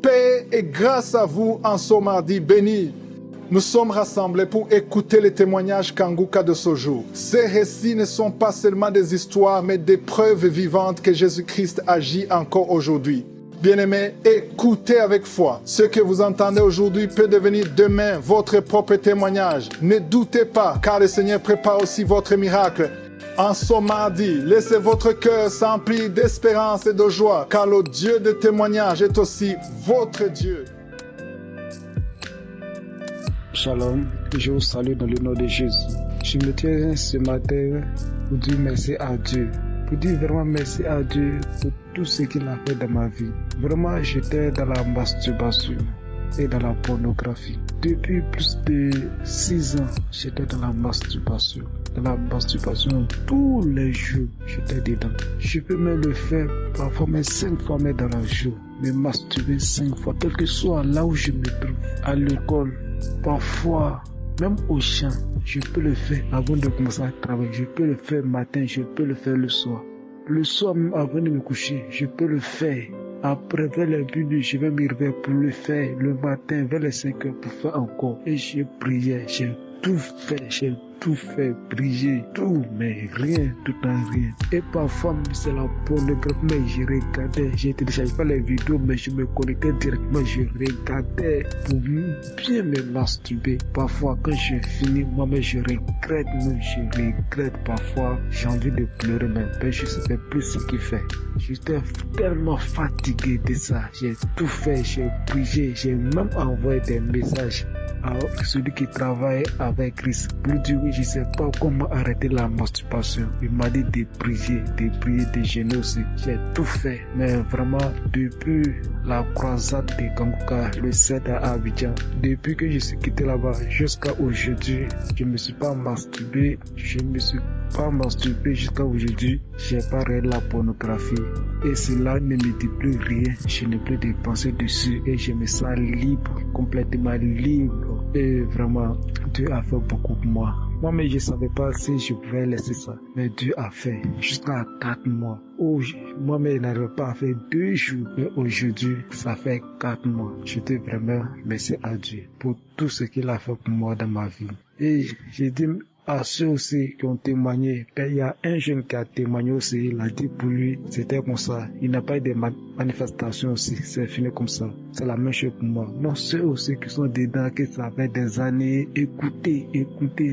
paix et grâce à vous en ce mardi béni. Nous sommes rassemblés pour écouter les témoignages Kanguka de ce jour. Ces récits ne sont pas seulement des histoires, mais des preuves vivantes que Jésus-Christ agit encore aujourd'hui. Bien-aimés, écoutez avec foi. Ce que vous entendez aujourd'hui peut devenir demain votre propre témoignage. Ne doutez pas, car le Seigneur prépare aussi votre miracle. En ce mardi, laissez votre cœur s'emplir d'espérance et de joie, car le Dieu de témoignage est aussi votre Dieu. Shalom, je vous salue dans le nom de Jésus. Je me tiens ce matin pour dire merci à Dieu. Pour dire vraiment merci à Dieu pour tout ce qu'il a fait dans ma vie. Vraiment, j'étais dans la masturbation et dans la pornographie. Depuis plus de 6 ans, j'étais dans la masturbation. Dans la masturbation, tous les jours, j'étais dedans. Je peux même le faire parfois même 5 fois même dans le jour. Me masturber 5 fois, quel que soit là où je me trouve, à l'école, parfois, même au champ, je peux le faire avant de commencer à travailler. Je peux le faire le matin, je peux le faire le soir. Le soir, même avant de me coucher, je peux le faire. Après, vers les minuit, je vais me réveiller pour le faire. Le matin, vers les 5 heures, pour faire encore. Et j'ai prié, j'ai tout fait, prier, tout, mais rien, tout en rien. Et parfois, c'est la pornographie, mais je regardais, je téléchargeais pas les vidéos, mais je me connectais directement, je regardais pour bien me masturber. Parfois, quand je finis, moi-même, je regrette parfois, j'ai envie de pleurer, mais je ne sais plus ce qu'il fait. J'étais tellement fatigué de ça, j'ai tout fait, j'ai prié, j'ai même envoyé des messages à celui qui travaille avec Christ pour dire oui, je ne sais pas comment arrêter la masturbation. Il m'a dit de prier, de jeûner aussi. J'ai tout fait, mais vraiment depuis la croisade de Kanguka le 7 à Abidjan, depuis que je suis quitté là-bas jusqu'à aujourd'hui, je ne me suis pas masturbé, jusqu'à aujourd'hui. J'ai pas regardé la pornographie et cela ne me dit plus rien. Je n'ai plus de pensées dessus et je me sens libre, complètement libre. Et vraiment, Dieu a fait beaucoup pour moi. Moi-même, je ne savais pas si je pouvais laisser ça. Mais Dieu a fait jusqu'à 4 mois. Moi-même, je n'arrivais pas à faire 2 jours. Mais aujourd'hui, ça fait 4 mois. Je dis vraiment merci à Dieu pour tout ce qu'il a fait pour moi dans ma vie. Et j'ai dit à ceux aussi qui ont témoigné, il y a un jeune qui a témoigné aussi, il a dit pour lui, c'était comme ça. Il n'a pas eu de manifestations aussi, c'est fini comme ça. C'est la même chose pour moi. Non, ceux aussi qui sont dedans, qui ça fait des années, écoutez,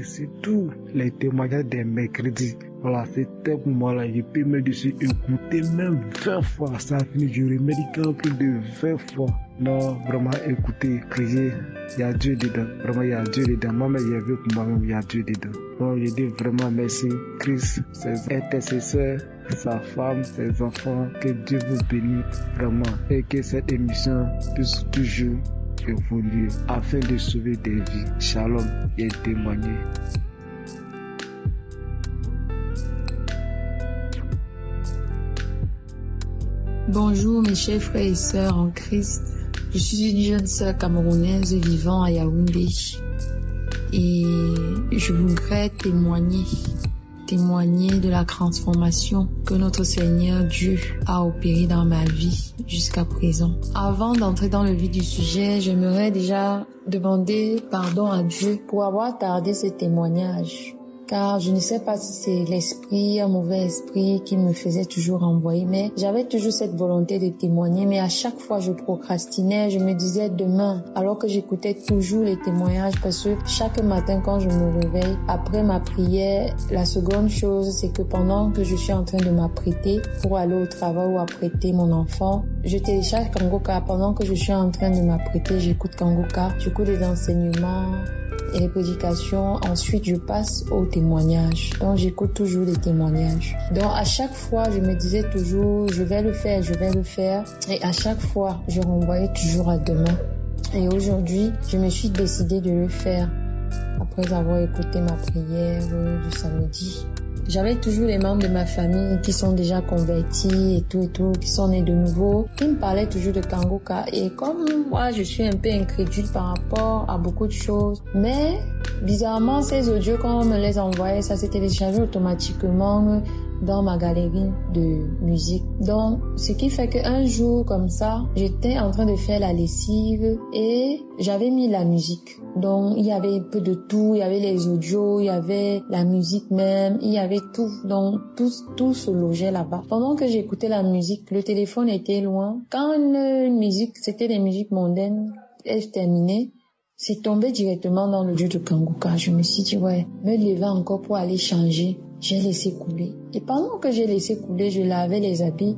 c'est tous les témoignages des mercredis. Voilà, c'était pour moi là, je peux me dessus écouter même 20 fois, ça a fini, je remédie plus de 20 fois. Non, vraiment écoutez, priez, il y a Dieu dedans, vraiment il y a Dieu dedans, moi-même j'ai vu pour moi-même, il y a Dieu dedans. Donc je dis vraiment merci, Christ, ses intercesseurs, sa femme, ses enfants, que Dieu vous bénisse vraiment et que cette émission puisse toujours évoluer afin de sauver des vies. Shalom et témoigner. Bonjour mes chers frères et sœurs en Christ. Je suis une jeune sœur camerounaise vivant à Yaoundé et je voudrais témoigner de la transformation que notre Seigneur Dieu a opérée dans ma vie jusqu'à présent. Avant d'entrer dans le vif du sujet, j'aimerais déjà demander pardon à Dieu pour avoir tardé ce témoignage. Car je ne sais pas si c'est l'esprit, un mauvais esprit qui me faisait toujours envoyer, mais j'avais toujours cette volonté de témoigner, mais à chaque fois je procrastinais, je me disais demain, alors que j'écoutais toujours les témoignages, parce que chaque matin quand je me réveille, après ma prière, la seconde chose, c'est que pendant que je suis en train de m'apprêter pour aller au travail ou apprêter mon enfant, je télécharge Kanguka. Pendant que je suis en train de m'apprêter, j'écoute Kanguka, j'écoute les enseignements et les prédications. Ensuite, je passe aux témoignages. Donc, j'écoute toujours les témoignages. Donc, à chaque fois, je me disais toujours, je vais le faire. Et à chaque fois, je renvoyais toujours à demain. Et aujourd'hui, je me suis décidée de le faire. Après avoir écouté ma prière du samedi. J'avais toujours les membres de ma famille qui sont déjà convertis et tout, qui sont nés de nouveau. Ils me parlaient toujours de Kanguka. Et comme moi, je suis un peu incrédule par rapport à beaucoup de choses. Mais, bizarrement, ces audios, quand on me les envoyait, ça s'est téléchargé automatiquement dans ma galerie de musique. Donc, ce qui fait qu'un jour comme ça, j'étais en train de faire la lessive et j'avais mis la musique. Donc, il y avait un peu de tout, il y avait les audios, il y avait la musique même, il y avait tout. Donc, tout se logeait là-bas. Pendant que j'écoutais la musique, le téléphone était loin. Quand une musique, c'était des musiques mondaines, elle terminait, c'est tombé directement dans le jeu de Kanguka. Je me suis dit, ouais, me lever encore pour aller changer. J'ai laissé couler. Et pendant que j'ai laissé couler, je lavais les habits.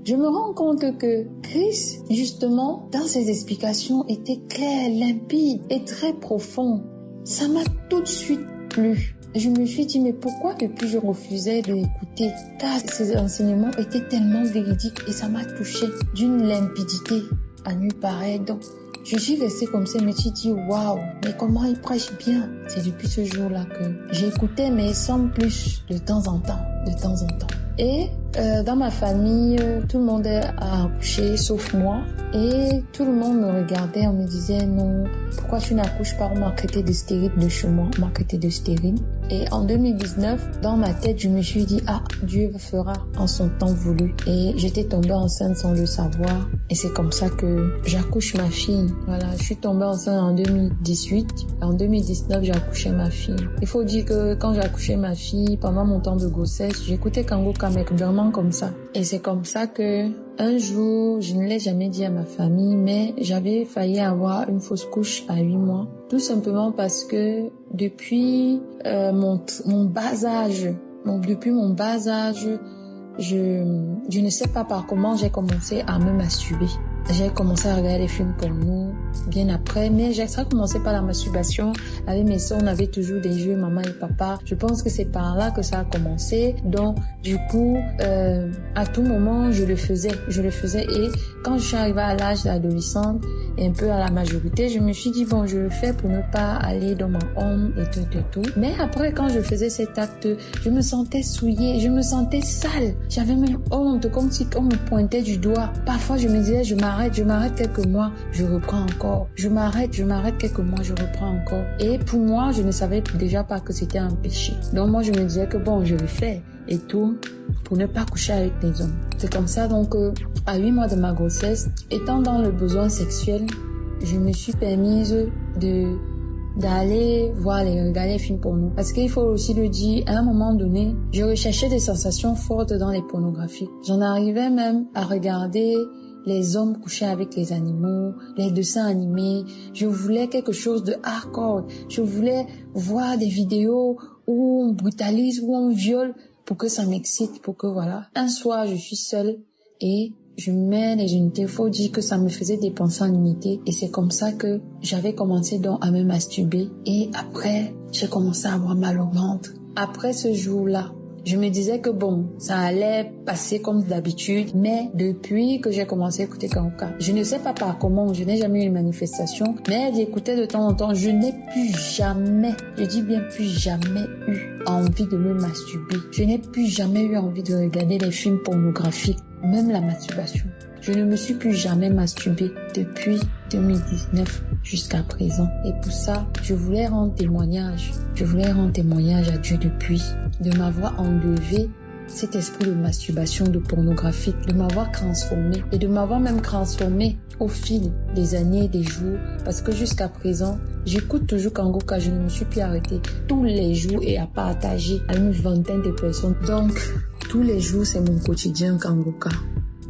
Je me rends compte que Chris, justement, dans ses explications, était clair, limpide et très profond. Ça m'a tout de suite plu. Je me suis dit, mais pourquoi depuis je refusais de l'écouter? Car ses enseignements étaient tellement véridiques et ça m'a touché d'une limpidité à nulle pareille. Donc, je suis restée comme ça et me suis dit, waouh, mais comment il prêche bien. C'est depuis ce jour-là que j'écoutais, mais sans plus, de temps en temps. Et dans ma famille, tout le monde a accouché, sauf moi. Et tout le monde me regardait, on me disait, non, pourquoi tu n'accouches pas? On m'a traité de stérile de chez moi, on m'a traité de stérile. Et en 2019, dans ma tête, je me suis dit, Dieu fera en son temps voulu. Et j'étais tombée enceinte sans le savoir. Et c'est comme ça que j'accouche ma fille. Voilà, je suis tombée enceinte en 2018. En 2019, j'ai accouché ma fille. Il faut dire que quand j'ai accouché ma fille, pendant mon temps de grossesse, j'écoutais Kanguka, mais vraiment comme ça. Et c'est comme ça que un jour, je ne l'ai jamais dit à ma famille, mais j'avais failli avoir une fausse couche à 8 mois. Tout simplement parce que depuis mon bas âge, je ne sais pas par comment j'ai commencé à me masturber. J'ai commencé à regarder des films porno bien après, mais ça a commencé par la masturbation. Avec mes soeurs, on avait toujours des jeux maman et papa. Je pense que c'est par là que ça a commencé. Donc, du coup, à tout moment, je le faisais. Et quand je suis arrivée à l'âge d'adolescente, et un peu à la majorité, je me suis dit, bon, je le fais pour ne pas aller dans ma honte et tout. Mais après, quand je faisais cet acte, je me sentais souillée, je me sentais sale. J'avais même honte, comme si on me pointait du doigt. Parfois, je me disais, je m'arrête quelques mois, je reprends encore. Je m'arrête quelques mois, je reprends encore. Et pour moi, je ne savais déjà pas que c'était un péché. Donc moi, je me disais que bon, je le fais et tout pour ne pas coucher avec les hommes. C'est comme ça, donc à 8 mois de ma grossesse, étant dans le besoin sexuel, je me suis permise d'aller regarder les films porno. Parce qu'il faut aussi le dire, à un moment donné, je recherchais des sensations fortes dans les pornographies. J'en arrivais même à regarder les hommes coucher avec les animaux, les dessins animés. Je voulais quelque chose de hardcore. Je voulais voir des vidéos où on brutalise, où on viole pour que ça m'excite, pour que voilà. Un soir, je suis seule et je mets les unités. Il faut dire que ça me faisait dépenser en unités. Et c'est comme ça que j'avais commencé donc à me masturber. Et après, j'ai commencé à avoir mal au ventre. Après ce jour-là, je me disais que bon, ça allait passer comme d'habitude, mais depuis que j'ai commencé à écouter Kanguka, je ne sais pas par comment, je n'ai jamais eu une manifestation, mais j'écoutais de temps en temps, je n'ai plus jamais, je dis bien plus jamais eu envie de me masturber. Je n'ai plus jamais eu envie de regarder les films pornographiques, même la masturbation. Je ne me suis plus jamais masturbée depuis 2019 jusqu'à présent. Et pour ça, je voulais rendre témoignage à Dieu depuis, de m'avoir enlevé cet esprit de masturbation, de pornographie, de m'avoir transformé et de m'avoir même transformé au fil des années et des jours. Parce que jusqu'à présent, j'écoute toujours Kanguka, je ne me suis plus arrêtée tous les jours et à partager à une vingtaine de personnes. Donc, tous les jours, c'est mon quotidien Kanguka.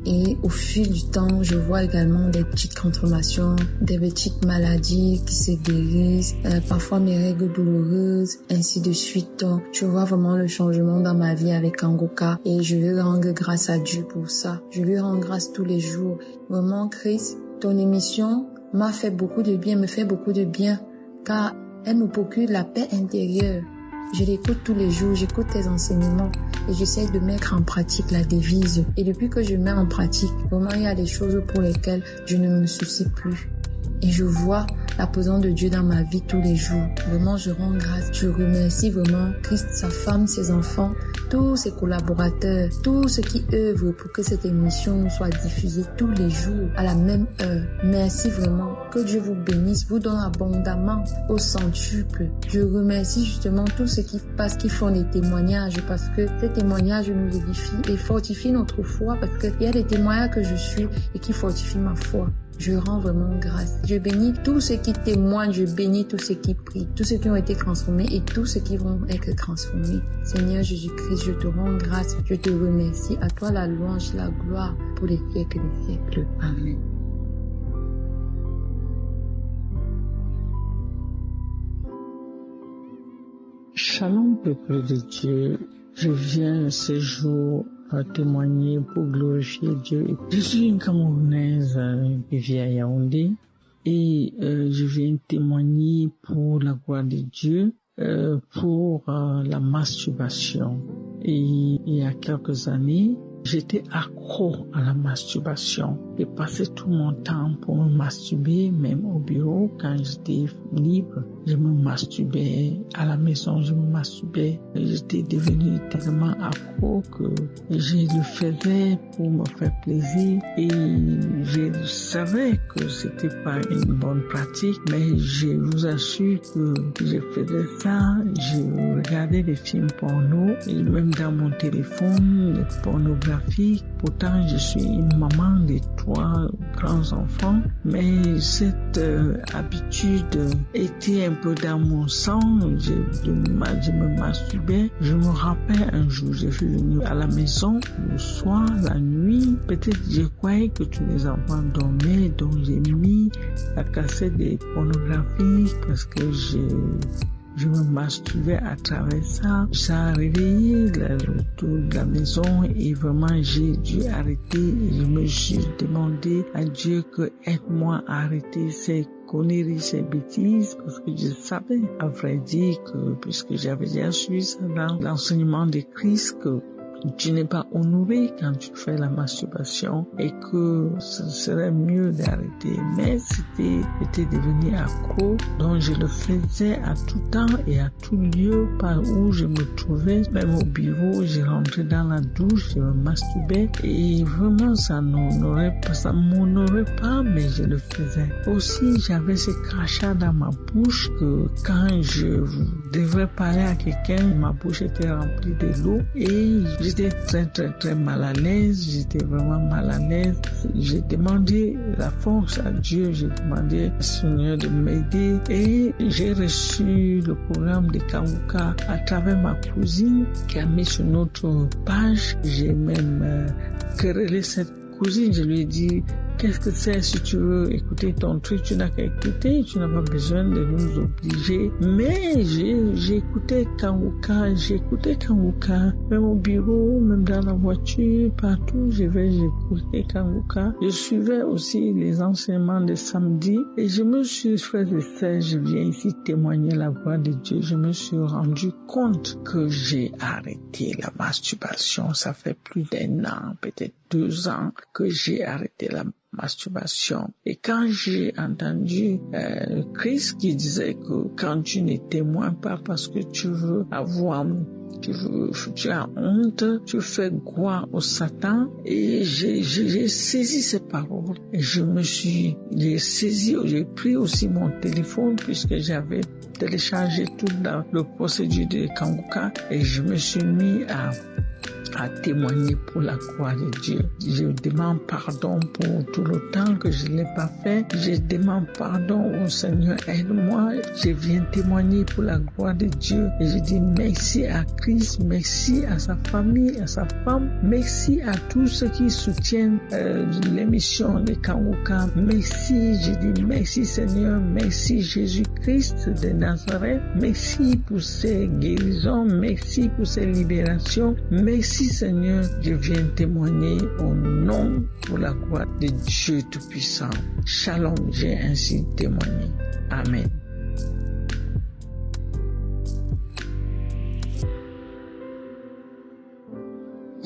Et au fil du temps, je vois également des petites transformations, des petites maladies qui se guérissent, parfois mes règles douloureuses, ainsi de suite. Donc, je vois vraiment le changement dans ma vie avec Kanguka et je lui rends grâce à Dieu pour ça. Je lui rends grâce tous les jours. Vraiment, Chris, ton émission m'a fait beaucoup de bien, me fait beaucoup de bien, car elle me procure la paix intérieure. Je l'écoute tous les jours, j'écoute tes enseignements et j'essaie de mettre en pratique la devise. Et depuis que je mets en pratique, vraiment il y a des choses pour lesquelles je ne me soucie plus. Et je vois la présence de Dieu dans ma vie tous les jours. Vraiment, je rends grâce. Je remercie vraiment Christ, sa femme, ses enfants, tous ses collaborateurs, tous ceux qui œuvrent pour que cette émission soit diffusée tous les jours à la même heure. Merci vraiment. Que Dieu vous bénisse, vous donne abondamment au centuple. Je remercie justement tous ceux qui font des témoignages parce que ces témoignages nous édifient et fortifient notre foi parce qu'il y a des témoignages que je suis et qui fortifient ma foi. Je rends vraiment grâce. Je bénis tous ceux qui témoignent, je bénis tous ceux qui prient, tous ceux qui ont été transformés et tous ceux qui vont être transformés. Seigneur Jésus-Christ, je te rends grâce, je te remercie. À toi la louange, la gloire pour les siècles des siècles. Amen. Shalom, peuple de Dieu. Je viens ce jour témoigner pour glorifier Dieu. Je suis une Camerounaise qui vit à Yaoundé et je viens témoigner pour la gloire de Dieu, pour la masturbation. Et il y a quelques années, j'étais accro à la masturbation. Je passais tout mon temps pour me masturber, même au bureau, quand j'étais libre. Je me masturbais à la maison, je me masturbais. J'étais devenue tellement accro que je le faisais pour me faire plaisir. Et je savais que c'était pas une bonne pratique, mais je vous assure que je faisais ça. Je regardais des films porno, et même dans mon téléphone, les pornographies. Pourtant, je suis une maman de 3 grands enfants, mais cette habitude était un peu dans mon sang. Je me masturbais. Je me rappelle un jour, je suis venue à la maison le soir, la nuit. Peut-être je croyais que tous les enfants dormaient, donc j'ai mis la cassette des pornographies parce que je me masturbais à travers ça. Ça a réveillé toute la maison et vraiment j'ai dû arrêter. Je me suis demandé à Dieu que aide-moi à arrêter ces conneries, ces bêtises, parce que je savais, à vrai dire, que puisque j'avais déjà suivi ça dans l'enseignement de Christ, que tu n'es pas honoré quand tu fais la masturbation et que ce serait mieux d'arrêter. Mais j'étais devenu accro, donc je le faisais à tout temps et à tout lieu par où je me trouvais. Même au bureau, je rentrais dans la douche, je me masturbais et vraiment ça m'honorait pas, mais je le faisais. Aussi, j'avais ce crachat dans ma bouche que quand je devrais parler à quelqu'un, ma bouche était remplie de l'eau et j'étais très mal à l'aise, j'étais vraiment mal à l'aise. J'ai demandé la force à Dieu, j'ai demandé au Seigneur de m'aider et j'ai reçu le programme de Kanguka à travers ma cousine qui a mis sur notre page. J'ai même querellé cette cousine, je lui ai dit: qu'est-ce que c'est? Si tu veux écouter ton truc, tu n'as qu'à écouter, tu n'as pas besoin de nous obliger. Mais j'ai écouté Kanguka, même au bureau, même dans la voiture, partout, j'écoutais Kanguka. Je suivais aussi les enseignements de samedi et je me suis fait je viens ici témoigner la voix de Dieu. Je me suis rendu compte que j'ai arrêté la masturbation. Ça fait plus d'1 an, peut-être 2 ans que j'ai arrêté la masturbation. Et quand j'ai entendu Christ qui disait que quand tu ne témoignes pas parce que tu veux avoir, tu as honte, tu fais gloire au Satan, et j'ai saisi ces paroles et j'ai pris aussi mon téléphone puisque j'avais téléchargé toute le procédure de Kanguka et je me suis mis à témoigner pour la gloire de Dieu. Je demande pardon pour tout le temps que je ne l'ai pas fait. Je demande pardon au Seigneur, aide-moi. Je viens témoigner pour la gloire de Dieu. Et je dis merci à Christ, merci à sa famille, à sa femme, merci à tous ceux qui soutiennent l'émission de Kanguka. Merci, je dis merci Seigneur, merci Jésus-Christ de Nazareth, merci pour ces guérisons, merci pour ces libérations, merci Seigneur, je viens témoigner au nom pour la gloire de Dieu Tout-Puissant. Shalom, j'ai ainsi témoigné. Amen.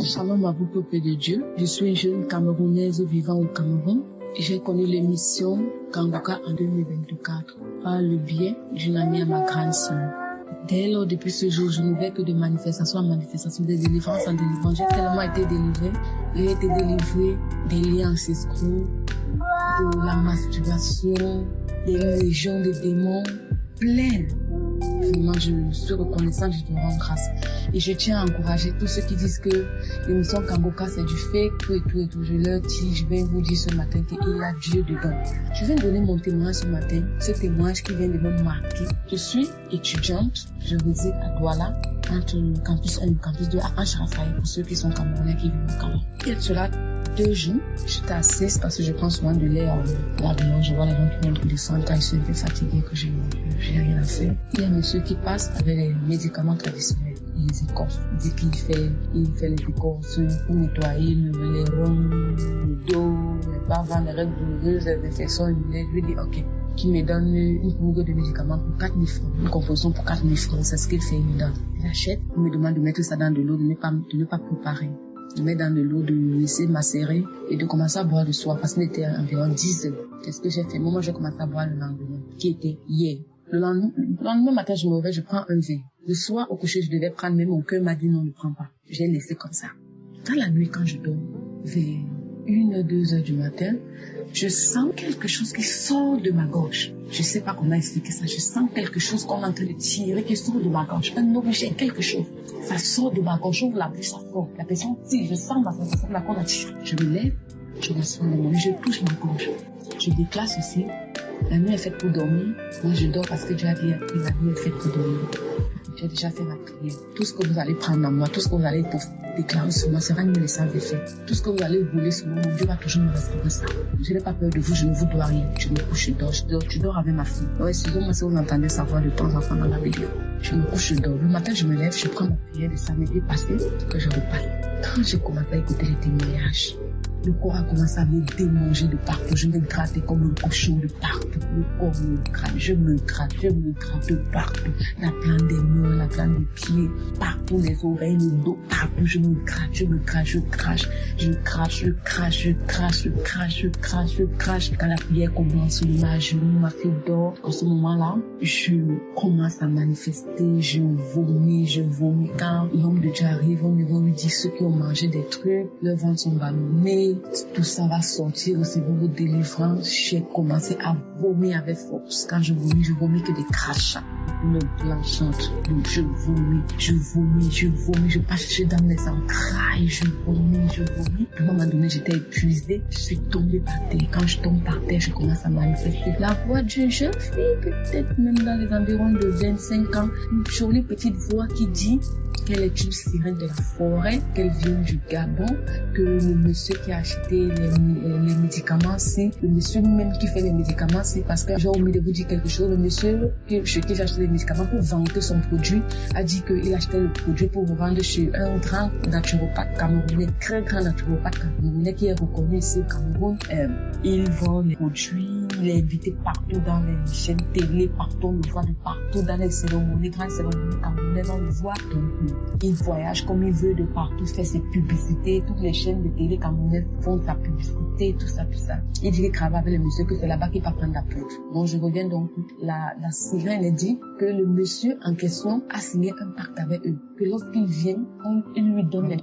Shalom à vous, peuple de Dieu. Je suis une jeune Camerounaise vivant au Cameroun. J'ai connu l'émission Kanguka en 2024 par le biais d'une amie à ma grande sœur. Dès lors, depuis ce jour, je ne vais que de manifestation en manifestation, de délivrance en délivrance. J'ai tellement été délivrée. J'ai été délivrée des liens ancestraux, de la masturbation, des légions de démons, plein. Vraiment, je suis reconnaissante, je te rends grâce. Et je tiens à encourager tous ceux qui disent que l'émission Kangoka c'est du fake, tout et tout. Je leur dis, je vais vous dire ce matin qu'il y a Dieu dedans. Je viens donner mon témoignage ce matin, ce témoignage qui vient de me marquer. Je suis étudiante, je réside à Douala, entre le campus 1 et le campus 2 à Anche-Raphaël, pour ceux qui sont camerounais qui vivent au Cameroun. Il y a cela 2 jours, j'étais assise parce que je prends souvent de l'air en l'avion, je vois les gens qui viennent pour descendre quand ils sont un peu fatigués, que j'ai rien à faire. Il y a un monsieur qui passe avec les médicaments traditionnels. Il les écorce. Il dit qu'il fait les écorces pour nettoyer les reins, le dos, les bavans, les règles douloureuses, les infections urinaires. Je lui dis, ok, qui me donne une bourre de médicaments pour 4 000 francs, une composition pour 4 000 francs, c'est ce qu'il fait, il me donne. J'achète, il me demande de mettre ça dans de l'eau, de ne pas préparer. De mettre dans de l'eau, de laisser macérer et de commencer à boire le soir parce qu'il était environ 10 heures. Qu'est-ce que j'ai fait? Moi, j'ai commencé à boire le lendemain, qui était hier. Le lendemain matin, je me réveille, je prends un verre. Le soir, au coucher, je devais prendre, mais mon cœur m'a dit non, ne prends pas. J'ai laissé comme ça. Dans la nuit, quand je dors, vers 1h, 2h du matin, je sens quelque chose qui sort de ma gorge. Je sais pas comment expliquer ça. Je sens quelque chose qu'on est en train de tirer, qui sort de ma gorge. Un objet, quelque chose. Ça sort de ma gorge, j'ouvre la bouche, ça sort. La personne tire, je sens ma sensation là qu'on a tiré. Je me lève, je m'assois dans mon lit, je touche ma gorge. Je déclasse aussi. La nuit est faite pour dormir. Moi, je dors parce que Dieu a dit que la nuit est faite pour dormir. J'ai déjà fait ma prière. Tout ce que vous allez prendre en moi, tout ce que vous allez déclarer sur moi sera une message de fait. Tout ce que vous allez voler sur moi, Dieu va toujours me restaurer ça. Je n'ai pas peur de vous, je ne vous dois rien. Je me couche, je dors avec ma fille. Ouais, excusez-moi si vous entendez sa voix de temps en temps dans la vidéo. Je me couche, je dors. Le matin, je me lève, je prends ma prière de samedi passé, que je repasse. Quand j'ai commencé à écouter les témoignages, le corps a commencé à me démanger de partout. Je me grattais comme un cochon de partout. Le corps me gratte, je me gratte de partout. La plante des mains, la plante des pieds, partout, les oreilles, le dos, partout. Je me gratte, je crache. Quand la prière commence, ma genoux, ma fille dort. En ce moment-là, je commence à manifester, je vomis. Quand l'homme de Dieu arrive, on me dit ceux qui ont mangé des trucs, leurs ventres sont ballonnés. Tout ça va sortir, recevoir vos délivrances. J'ai commencé à vomir avec force. Quand je vomis que des crachats. Me blanchante. Donc je vomis. Je passe dans mes entrailles. Je vomis. À un moment donné, j'étais épuisée. Je suis tombée par terre. Quand je tombe par terre, je commence à manifester la voix d'une jeune fille, peut-être même dans les environs de 25 ans. Une jolie petite voix qui dit qu'elle est une sirène de la forêt, qu'elle vient du Gabon, que le monsieur qui a acheté les médicaments, c'est le monsieur même qui fait les médicaments, c'est parce que j'ai omis de vous dire quelque chose. Le monsieur chez qui j'ai acheté les médicaments pour vendre son produit a dit qu'il achetait le produit pour vendre chez un grand naturopathe camerounais, très grand naturopathe camerounais qui est reconnu ici au Cameroun. Il vend les produits, il est invité partout dans les chaînes télé, partout, on le voit de partout dans les cérémonies, grandes cérémonies camerounaises, on le voit. Donc, il voyage comme il veut de partout, fait ses publicités, toutes les chaînes de télé camerounaises font sa publicité, tout ça. Il dit qu'il travaille avec le monsieur, que c'est là-bas qu'il va prendre la poudre. Donc je reviens donc, la sirène dit que le monsieur en question a signé un pacte avec eux, que lorsqu'il vient, il lui donne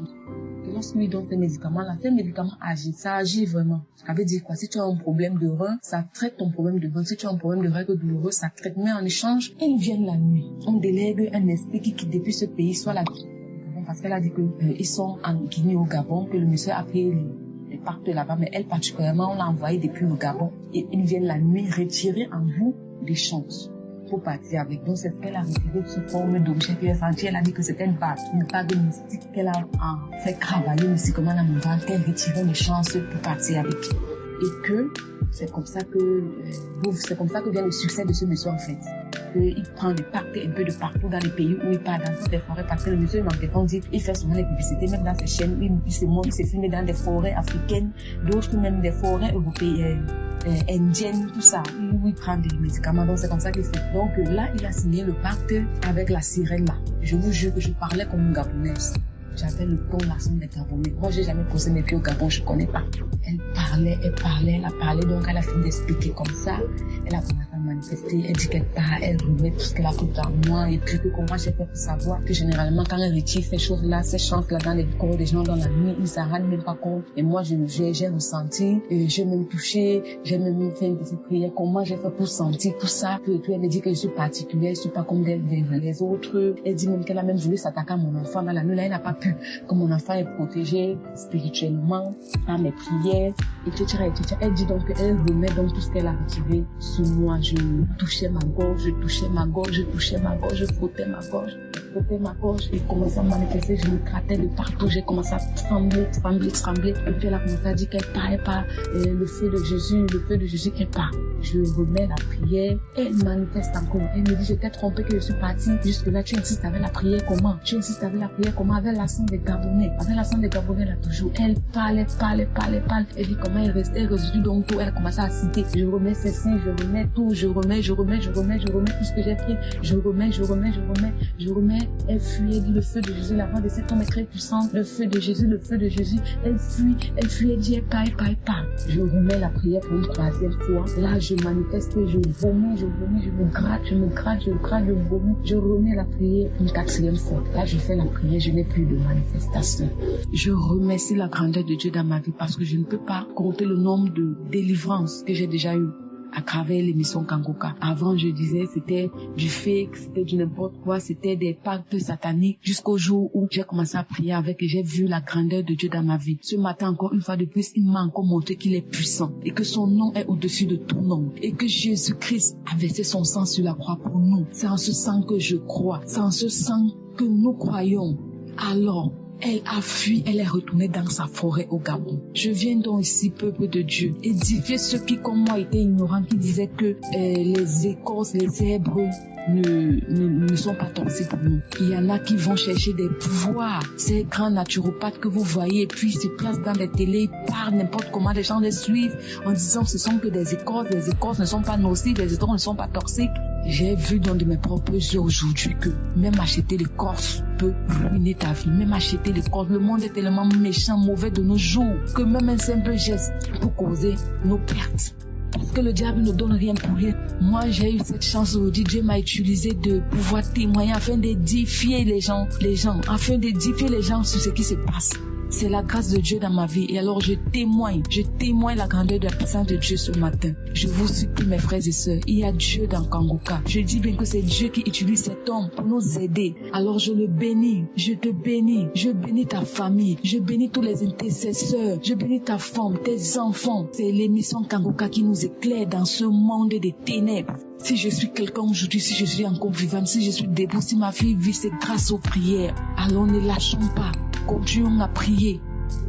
lorsqu'il donne ces médicaments-là, ces médicaments agissent, ça agit vraiment. Ça veut dire quoi? Si tu as un problème de rein, ça traite ton problème de rein. Si tu as un problème de règles douloureuses, ça traite. Mais en échange, ils viennent la nuit. On délègue un esprit qui quitte depuis ce pays, soit la Guinée. Parce qu'elle a dit qu'ils sont en Guinée au Gabon, que le monsieur a pris les pactes là-bas, mais elle particulièrement, on l'a envoyé depuis le Gabon. Et ils viennent la nuit retirer en vous des chances pour partir avec. Donc c'est ce qu'elle a retiré sous forme d'objet qu'elle a senti. Elle a dit que c'était une bague mystique qu'elle a fait travailler mystiquement dans mon ventre, qu'elle retirait les chances pour partir avec. Et que c'est comme ça que vient le succès de ce monsieur en fait. Il prend des pactes un peu de partout dans les pays où il part, dans toutes les forêts, parce que le monsieur il dit, il fait souvent des publicités, même dans ses chaînes, il se filme dans des forêts africaines, d'autres même des forêts européennes, indiennes, tout ça, où il prend des médicaments. Donc c'est comme ça qu'il fait. Donc là, il a signé le pacte avec la sirène là. Je vous jure que je parlais comme une Gabonaise. J'avais le ton l'accent des Gabonais. Moi, j'ai jamais posé mes pieds au Gabon, je connais pas. Elle a parlé, donc elle a fini d'expliquer comme ça. Elle a commencé à manifester. Elle dit qu'elle part, elle remet tout ce qu'elle a pris dans moi. Et puis que comment j'ai fait pour savoir que généralement quand elle retire ces choses-là, ces chances-là dans les corps des gens dans la nuit, ils s'en rendent même pas compte. Et moi, j'ai ressenti, j'ai même touché, j'ai même fait une petite prière. Comment j'ai fait pour sentir tout ça? Puis elle me dit que je suis particulière, je suis pas comme les autres. Elle dit même qu'elle a même voulu s'attaquer à mon enfant dans la nuit. Là, elle n'a pas pu. Que mon enfant est protégé spirituellement par mes prières, etc., etc. Elle dit donc qu'elle remet donc tout ce qu'elle a retiré sur moi. Je touchais ma gorge, je touchais ma gorge, je touchais ma gorge, je frottais ma gorge. Ma gorge et commençait à manifester, je me grattais de partout, j'ai commencé à trembler. Et puis elle a commencé à dire qu'elle part, le feu de Jésus qu'elle part. Je remets la prière, elle manifeste encore. Elle me dit, je t'ai trompé que je suis partie. Jusque là, tu insistes avec la prière comment? Avec l'accent des Gabonais. Avec l'accent des Gabonais là toujours. Elle parle. Elle dit comment elle résidue donc tout. Elle commence à citer. Je remets ceci, je remets tout, je remets tout ce que j'ai pris. Je remets. Elle fuit, elle dit le feu de Jésus, la voix de cet homme est très puissante. Le feu de Jésus. Elle fuit, elle dit elle part. Je remets la prière pour une troisième fois. Là, je manifeste, je vomis, je me gratte, je vomis. Je remets la prière une quatrième fois. Là, je fais la prière, je n'ai plus de manifestation. Je remercie la grandeur de Dieu dans ma vie parce que je ne peux pas compter le nombre de délivrances que j'ai déjà eues à travers l'émission Kangoka. Avant, je disais, c'était du fake, c'était du n'importe quoi, c'était des pactes sataniques, jusqu'au jour où j'ai commencé à prier avec et j'ai vu la grandeur de Dieu dans ma vie. Ce matin, encore une fois de plus, il m'a encore montré qu'il est puissant et que son nom est au-dessus de tout nom et que Jésus-Christ a versé son sang sur la croix pour nous. C'est en ce sang que je crois, c'est en ce sang que nous croyons. Alors, elle a fui, elle est retournée dans sa forêt au Gabon. Je viens donc ici, peuple de Dieu, édifier ceux qui, comme moi, étaient ignorants, qui disaient que les écorces, les herbes ne sont pas toxiques pour nous. Il y en a qui vont chercher des pouvoirs. Ces grands naturopathes que vous voyez, et puis ils se placent dans les télés, ils parlent n'importe comment, les gens les suivent en disant que ce sont que des écorces, les écorces ne sont pas nocives, les écorces ne sont pas toxiques. J'ai vu dans de mes propres yeux aujourd'hui que même acheter l'écorce peut ruiner ta vie, même acheter l'écorce. Le monde est tellement méchant, mauvais de nos jours, que même un simple geste peut causer nos pertes. Parce que le diable ne donne rien pour rien. Moi, j'ai eu cette chance aujourd'hui. Dieu m'a utilisé de pouvoir témoigner afin d'édifier les gens, afin d'édifier les gens sur ce qui se passe. C'est la grâce de Dieu dans ma vie. Et alors, je témoigne la grandeur de la puissance de Dieu ce matin. Je vous supplie, mes frères et sœurs, il y a Dieu dans Kangoka. Je dis bien que c'est Dieu qui utilise cet homme pour nous aider. Alors, je le bénis, je te bénis, je bénis ta famille, je bénis tous les intercesseurs, je bénis ta femme, tes enfants. C'est l'émission Kangoka qui nous éclaire dans ce monde des ténèbres. Si je suis quelqu'un aujourd'hui, si je suis encore vivante, si je suis debout, si ma fille vit, c'est grâce aux prières. Alors ne lâchons pas, continuons à prier.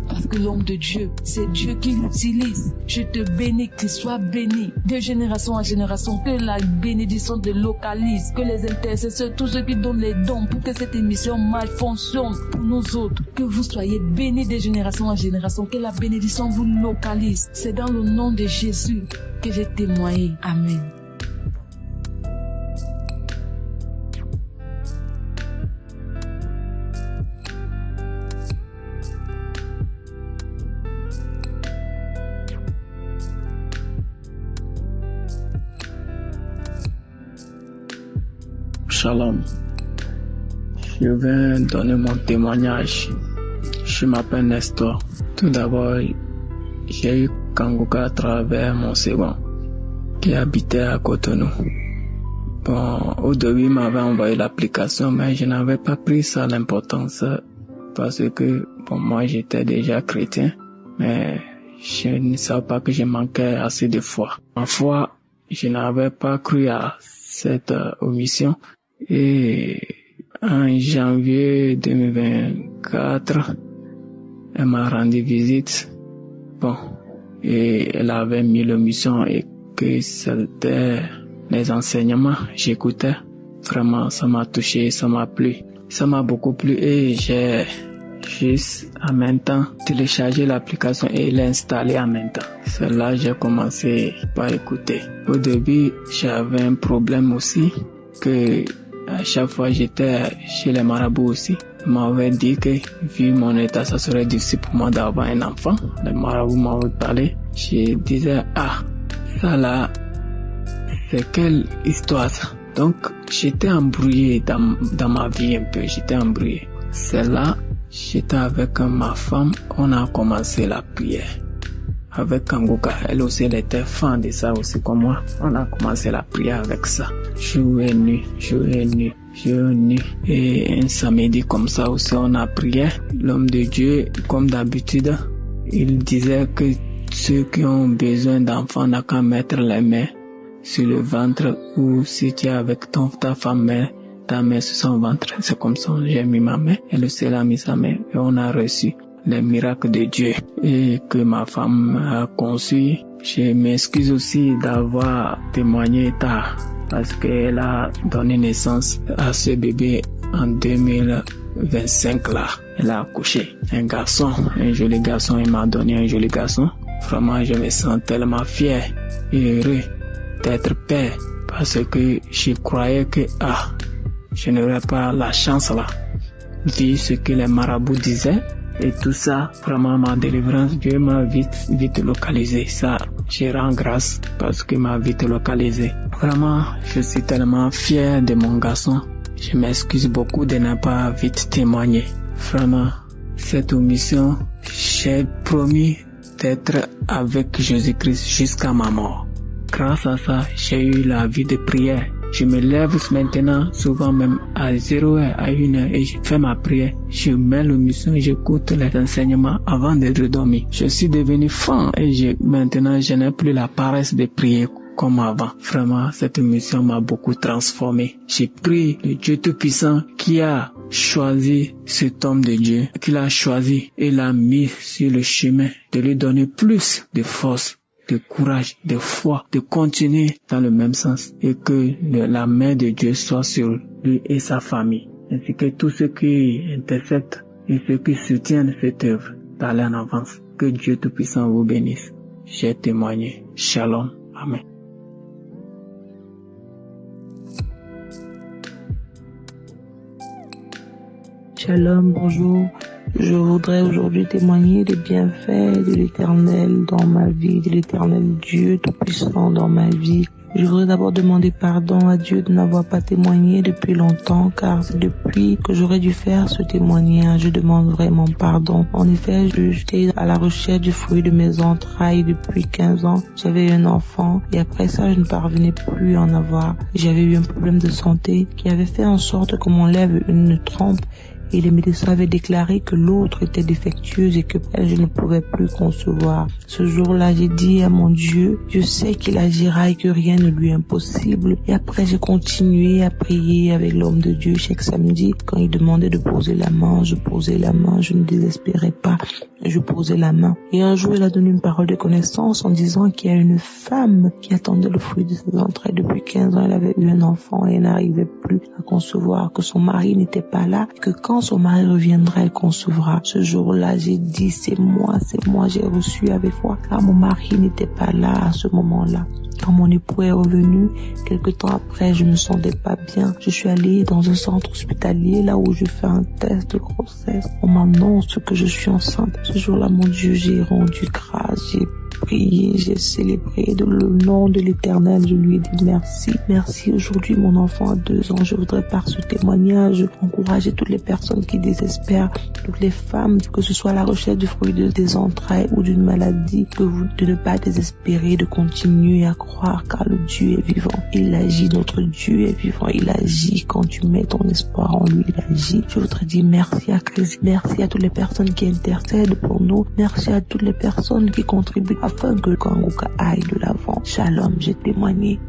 Parce que l'homme de Dieu, c'est Dieu qui l'utilise. Je te bénis, qu'il soit béni de génération en génération, que la bénédiction te localise, que les intercesseurs, tous ceux qui donnent les dons pour que cette émission fonctionne pour nous autres, que vous soyez bénis de génération en génération, que la bénédiction vous localise. C'est dans le nom de Jésus que j'ai témoigné. Amen. Shalom, je viens donner mon témoignage. Je m'appelle Nestor. Tout d'abord, j'ai eu Kangoka à travers mon second qui habitait à Cotonou. Bon, au début, il m'avait envoyé l'application, mais je n'avais pas pris ça à l'importance parce que, bon, moi, j'étais déjà chrétien, mais je ne savais pas que je manquais assez de foi. Ma foi, je n'avais pas cru à cette omission. Et en janvier 2024, elle m'a rendu visite. Bon, et elle avait mis l'omission et que c'était les enseignements. J'écoutais. Vraiment, ça m'a touché, ça m'a plu. Ça m'a beaucoup plu et j'ai juste en même temps téléchargé l'application et l'installer en même temps. C'est là que j'ai commencé par écouter. Au début, j'avais un problème aussi que à chaque fois j'étais chez les marabouts aussi. Ils m'avaient dit que vu mon état, ça serait difficile pour moi d'avoir un enfant. Les marabouts m'avaient parlé. Je disais, ça là, c'est quelle histoire ça? Donc, j'étais embrouillé dans ma vie un peu, j'étais embrouillé. C'est là, j'étais avec ma femme, on a commencé la prière. Avec Kanguka, elle aussi, elle était fan de ça aussi comme moi. On a commencé la prière avec ça. Jour et nuit. Et un samedi comme ça aussi, on a prié. L'homme de Dieu, comme d'habitude, il disait que ceux qui ont besoin d'enfants n'ont qu'à mettre les mains sur le ventre, ou si tu es avec ta femme, ta main sur son ventre. C'est comme ça, j'ai mis ma main. Elle aussi, elle a mis sa main et on a reçu les miracles de Dieu et que ma femme a conçu. Je m'excuse aussi d'avoir témoigné tard parce qu'elle a donné naissance à ce bébé en 2025 là. Elle a accouché un garçon, un joli garçon. Elle m'a donné un joli garçon. Vraiment, je me sens tellement fier et heureux d'être père parce que je croyais que je n'aurais pas la chance là de dire ce que les marabouts disaient. Et tout ça, vraiment ma délivrance, Dieu m'a vite localisé. Ça, je rends grâce parce qu'il m'a vite localisé. Vraiment, je suis tellement fier de mon garçon. Je m'excuse beaucoup de ne pas vite témoigner. Vraiment, cette mission, j'ai promis d'être avec Jésus-Christ jusqu'à ma mort. Grâce à ça, j'ai eu la vie de prière. Je me lève maintenant, souvent même à 0h, à 1h, et je fais ma prière. Je mets l'émission, j'écoute les enseignements avant de dormir. Je suis devenu fan et maintenant, je n'ai plus la paresse de prier comme avant. Vraiment, cette mission m'a beaucoup transformé. J'ai prié le Dieu Tout-Puissant qui a choisi cet homme de Dieu, qu'il a choisi et l'a mis sur le chemin de lui donner plus de force, de courage, de foi, de continuer dans le même sens et que la main de Dieu soit sur lui et sa famille, ainsi que tous ceux qui interceptent et ceux qui soutiennent cette œuvre d'aller en avance. Que Dieu Tout-Puissant vous bénisse. J'ai témoigné. Shalom. Amen. Shalom, bonjour. Je voudrais aujourd'hui témoigner des bienfaits de l'Éternel dans ma vie, de l'Éternel Dieu Tout-Puissant dans ma vie. Je voudrais d'abord demander pardon à Dieu de n'avoir pas témoigné depuis longtemps, car c'est depuis que j'aurais dû faire ce témoignage. Je demande vraiment pardon. En effet, j'étais à la recherche du fruit de mes entrailles depuis 15 ans. J'avais un enfant et après ça, je ne parvenais plus à en avoir. J'avais eu un problème de santé qui avait fait en sorte que mon lèvre une trompe. Et les médecins avaient déclaré que l'autre était défectueuse et que je ne pouvais plus concevoir. Ce jour-là, j'ai dit à mon Dieu, je sais qu'il agira et que rien ne lui est impossible. Et après, j'ai continué à prier avec l'homme de Dieu chaque samedi. Quand il demandait de poser la main, je posais la main, je ne désespérais pas, je posais la main. Et un jour, il a donné une parole de connaissance en disant qu'il y a une femme qui attendait le fruit de ses entrailles depuis 15 ans. Elle avait eu un enfant et elle n'arrivait plus à concevoir, que son mari n'était pas là, que quand son mari reviendra, elle concevra. Ce jour-là, j'ai dit, c'est moi, j'ai reçu avec foi, car mon mari n'était pas là à ce moment-là. Quand mon époux est revenu, quelque temps après, je me sentais pas bien. Je suis allée dans un centre hospitalier, là où je fais un test de grossesse. On m'annonce que je suis enceinte. Ce jour-là, mon Dieu, j'ai rendu grâce, j'ai prié, j'ai célébré le nom de l'Éternel. Je lui ai dit merci. Merci. Aujourd'hui, mon enfant a 2 ans. Je voudrais par ce témoignage encourager toutes les personnes qui désespèrent, toutes les femmes, que ce soit à la recherche du fruit des entrailles ou d'une maladie, de ne pas désespérer, de continuer à croire, car le Dieu est vivant. Il agit, notre Dieu est vivant. Il agit quand tu mets ton espoir en lui. Il agit. Je voudrais dire merci à Christ. Merci à toutes les personnes qui intercèdent pour nous. Merci à toutes les personnes qui contribuent afin que Kanguka aille de l'avant. Shalom, j'ai témoigné.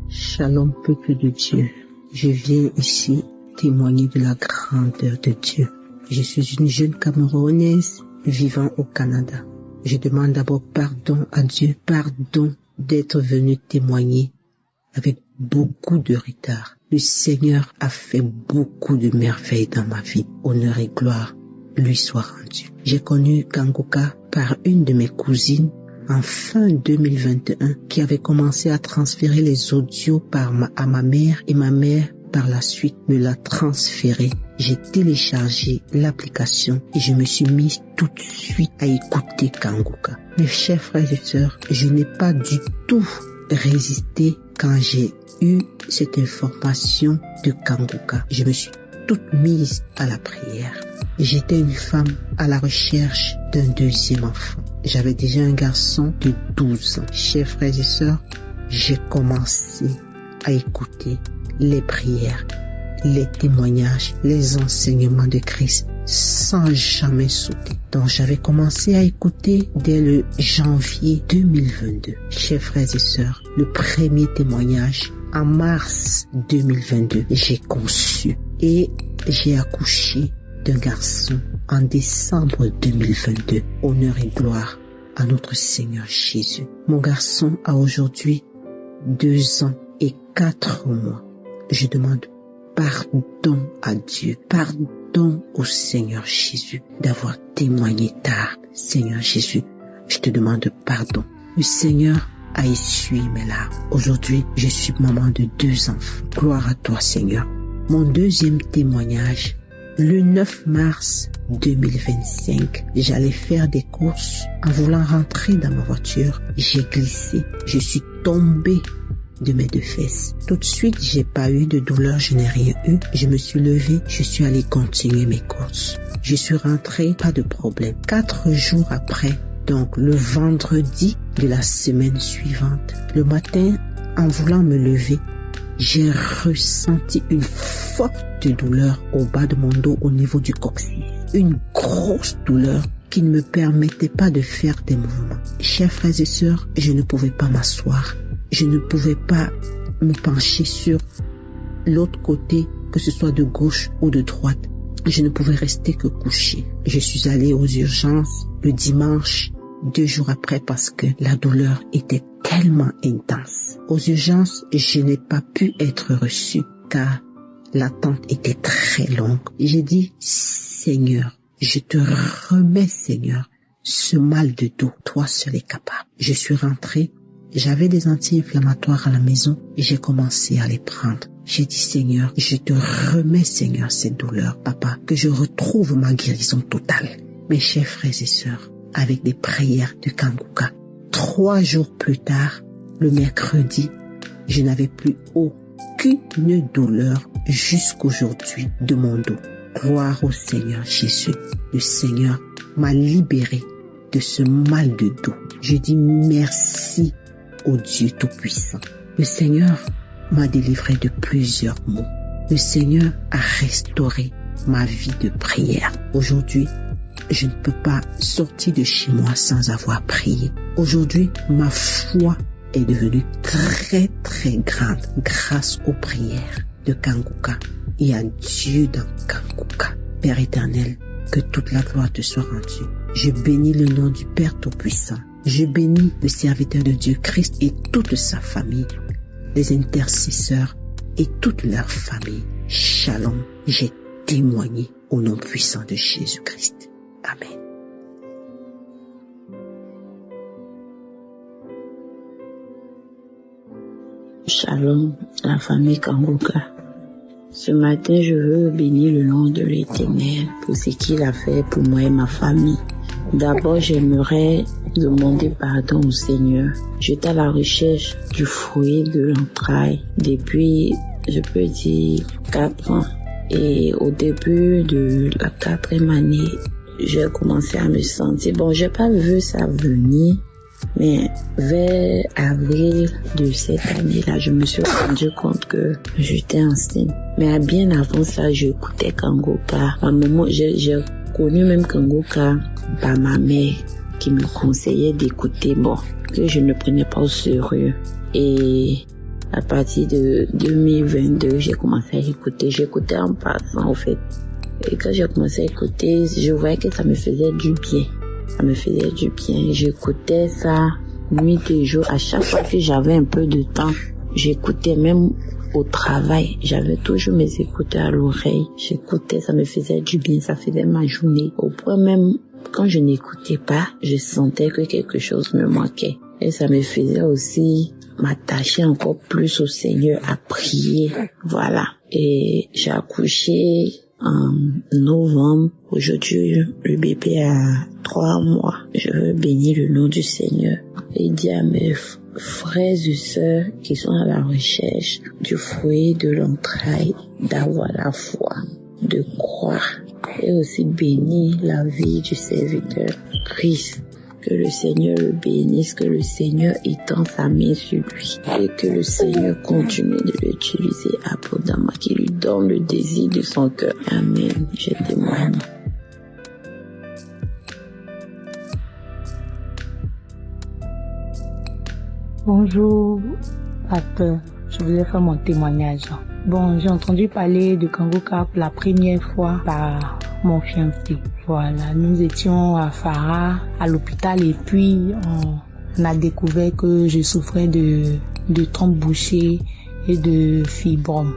Shalom, peuple de Dieu. Je viens ici témoigner de la grandeur de Dieu. Je suis une jeune Camerounaise vivant au Canada. Je demande d'abord pardon à Dieu, pardon d'être venue témoigner avec beaucoup de retard. Le Seigneur a fait beaucoup de merveilles dans ma vie. Honneur et gloire lui soit rendu. J'ai connu Kanguka par une de mes cousines en fin 2021 qui avait commencé à transférer les audios à ma mère et ma mère par la suite me l'a transféré. J'ai téléchargé l'application et je me suis mise tout de suite à écouter Kanguka. Mes chers frères et sœurs, je n'ai pas du tout résisté quand j'ai eu cette information de Kanguka. Je me suis toute mise à la prière. J'étais une femme à la recherche d'un deuxième enfant. J'avais déjà un garçon de 12 ans. Chers frères et sœurs, j'ai commencé à écouter les prières, les témoignages, les enseignements de Christ sans jamais sauter. Donc j'avais commencé à écouter dès le janvier 2022. Chers frères et sœurs, le premier témoignage en mars 2022, j'ai conçu et j'ai accouché d'un garçon en décembre 2022. Honneur et gloire à notre Seigneur Jésus. Mon garçon a aujourd'hui 2 ans et 4 mois. Je demande pardon à Dieu, pardon au Seigneur Jésus d'avoir témoigné tard. Seigneur Jésus, je te demande pardon. Le Seigneur a essuyé mes larmes. Aujourd'hui, je suis maman de 2 enfants. Gloire à toi, Seigneur. Mon deuxième témoignage, le 9 mars 2025, j'allais faire des courses. En voulant rentrer dans ma voiture, j'ai glissé. Je suis tombée de mes 2 fesses. Tout de suite, j'ai pas eu de douleur, je n'ai rien eu. Je me suis levée, je suis allée continuer mes courses. Je suis rentrée, pas de problème. 4 jours après, donc le vendredi de la semaine suivante, le matin, en voulant me lever, j'ai ressenti une forte douleur au bas de mon dos au niveau du coccyx. Une grosse douleur qui ne me permettait pas de faire des mouvements. Chers frères et sœurs, je ne pouvais pas m'asseoir. Je ne pouvais pas me pencher sur l'autre côté, que ce soit de gauche ou de droite. Je ne pouvais rester que couché. Je suis allée aux urgences le dimanche, 2 jours après, parce que la douleur était tellement intense. Aux urgences, je n'ai pas pu être reçue car l'attente était très longue. J'ai dit, Seigneur, je te remets, Seigneur, ce mal de dos. Toi seul es capable. Je suis rentrée. J'avais des anti-inflammatoires à la maison et j'ai commencé à les prendre. J'ai dit, Seigneur, je te remets, Seigneur, cette douleur, Papa, que je retrouve ma guérison totale. Mes chers frères et sœurs, avec des prières de Kanguka, 3 jours plus tard, le mercredi, je n'avais plus aucune douleur jusqu'aujourd'hui de mon dos. Gloire au Seigneur Jésus. Le Seigneur m'a libéré de ce mal de dos. Je dis merci au Dieu Tout-Puissant. Le Seigneur m'a délivré de plusieurs maux. Le Seigneur a restauré ma vie de prière. Aujourd'hui, je ne peux pas sortir de chez moi sans avoir prié. Aujourd'hui, ma foi est devenue très très grande grâce aux prières de Kanguka et à Dieu dans Kanguka. Père éternel, que toute la gloire te soit rendue. Je bénis le nom du Père Tout-Puissant. Je bénis le serviteur de Dieu Christ et toute sa famille, les intercesseurs et toute leur famille. Shalom, j'ai témoigné au nom puissant de Jésus-Christ. Amen. Shalom, la famille Kanguka. Ce matin, je veux bénir le nom de l'Éternel pour ce qu'il a fait pour moi et ma famille. D'abord, j'aimerais demander pardon au Seigneur. J'étais à la recherche du fruit de l'entraille depuis, je peux dire, 4 ans. Et au début de la 4e année, j'ai commencé à me sentir, j'ai pas vu ça venir, mais vers avril de cette année-là, je me suis rendu compte que j'étais enceinte. Mais bien avant ça, j'écoutais Kanguka. À un moment, j'ai connu même Kanguka par ma mère qui me conseillait d'écouter, que je ne prenais pas au sérieux. Et à partir de 2022, j'ai commencé à écouter. J'écoutais en passant, en fait. Et quand j'ai commencé à écouter, je voyais que ça me faisait du bien. Ça me faisait du bien. J'écoutais ça nuit et jour. À chaque fois que j'avais un peu de temps, j'écoutais même au travail. J'avais toujours mes écouteurs à l'oreille. J'écoutais, ça me faisait du bien. Ça faisait ma journée. Au point même, quand je n'écoutais pas, je sentais que quelque chose me manquait. Et ça me faisait aussi m'attacher encore plus au Seigneur, à prier. Voilà. Et j'ai accouché en novembre. Aujourd'hui, le bébé a 3 mois. Je veux bénir le nom du Seigneur et dire à mes frères et sœurs qui sont à la recherche du fruit de l'entraille, d'avoir la foi, de croire et aussi bénir la vie du serviteur Christ. Que le Seigneur le bénisse, que le Seigneur étende sa main sur lui et que le Seigneur continue de l'utiliser abondamment, qu'il lui donne le désir de son cœur. Amen. Je témoigne. Bonjour, pasteur. Je voulais faire mon témoignage. Bon, j'ai entendu parler de Kangoka pour la première fois par mon fiancé. Voilà, nous étions à Farah, à l'hôpital, et puis on a découvert que je souffrais de trompes bouchées et de fibromes,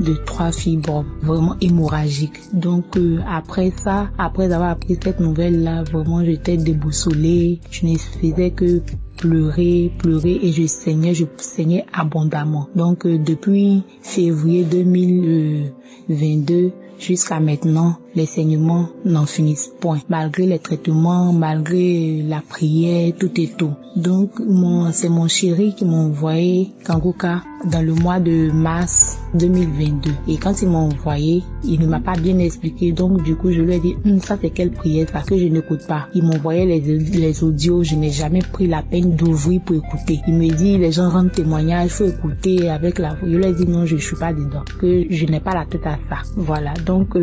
de 3 fibromes, vraiment hémorragiques. Donc après ça, après avoir appris cette nouvelle-là, vraiment j'étais déboussolée, je ne faisais que pleurer et je saignais abondamment. Donc depuis février 2022 jusqu'à maintenant, les saignements n'en finissent point. Malgré les traitements, malgré la prière, tout et tout. Donc c'est mon chéri qui m'a envoyé Kangoka dans le mois de mars 2022. Et quand il m'a envoyé, il ne m'a pas bien expliqué. Donc du coup, je lui ai dit, ça c'est quelle prière ça que je n'écoute pas. Il m'envoyait les audios, je n'ai jamais pris la peine d'ouvrir pour écouter. Il me dit, les gens rendent témoignage, faut écouter avec la voix. Je lui ai dit non, je suis pas dedans, que je n'ai pas la tête à ça. Voilà, donc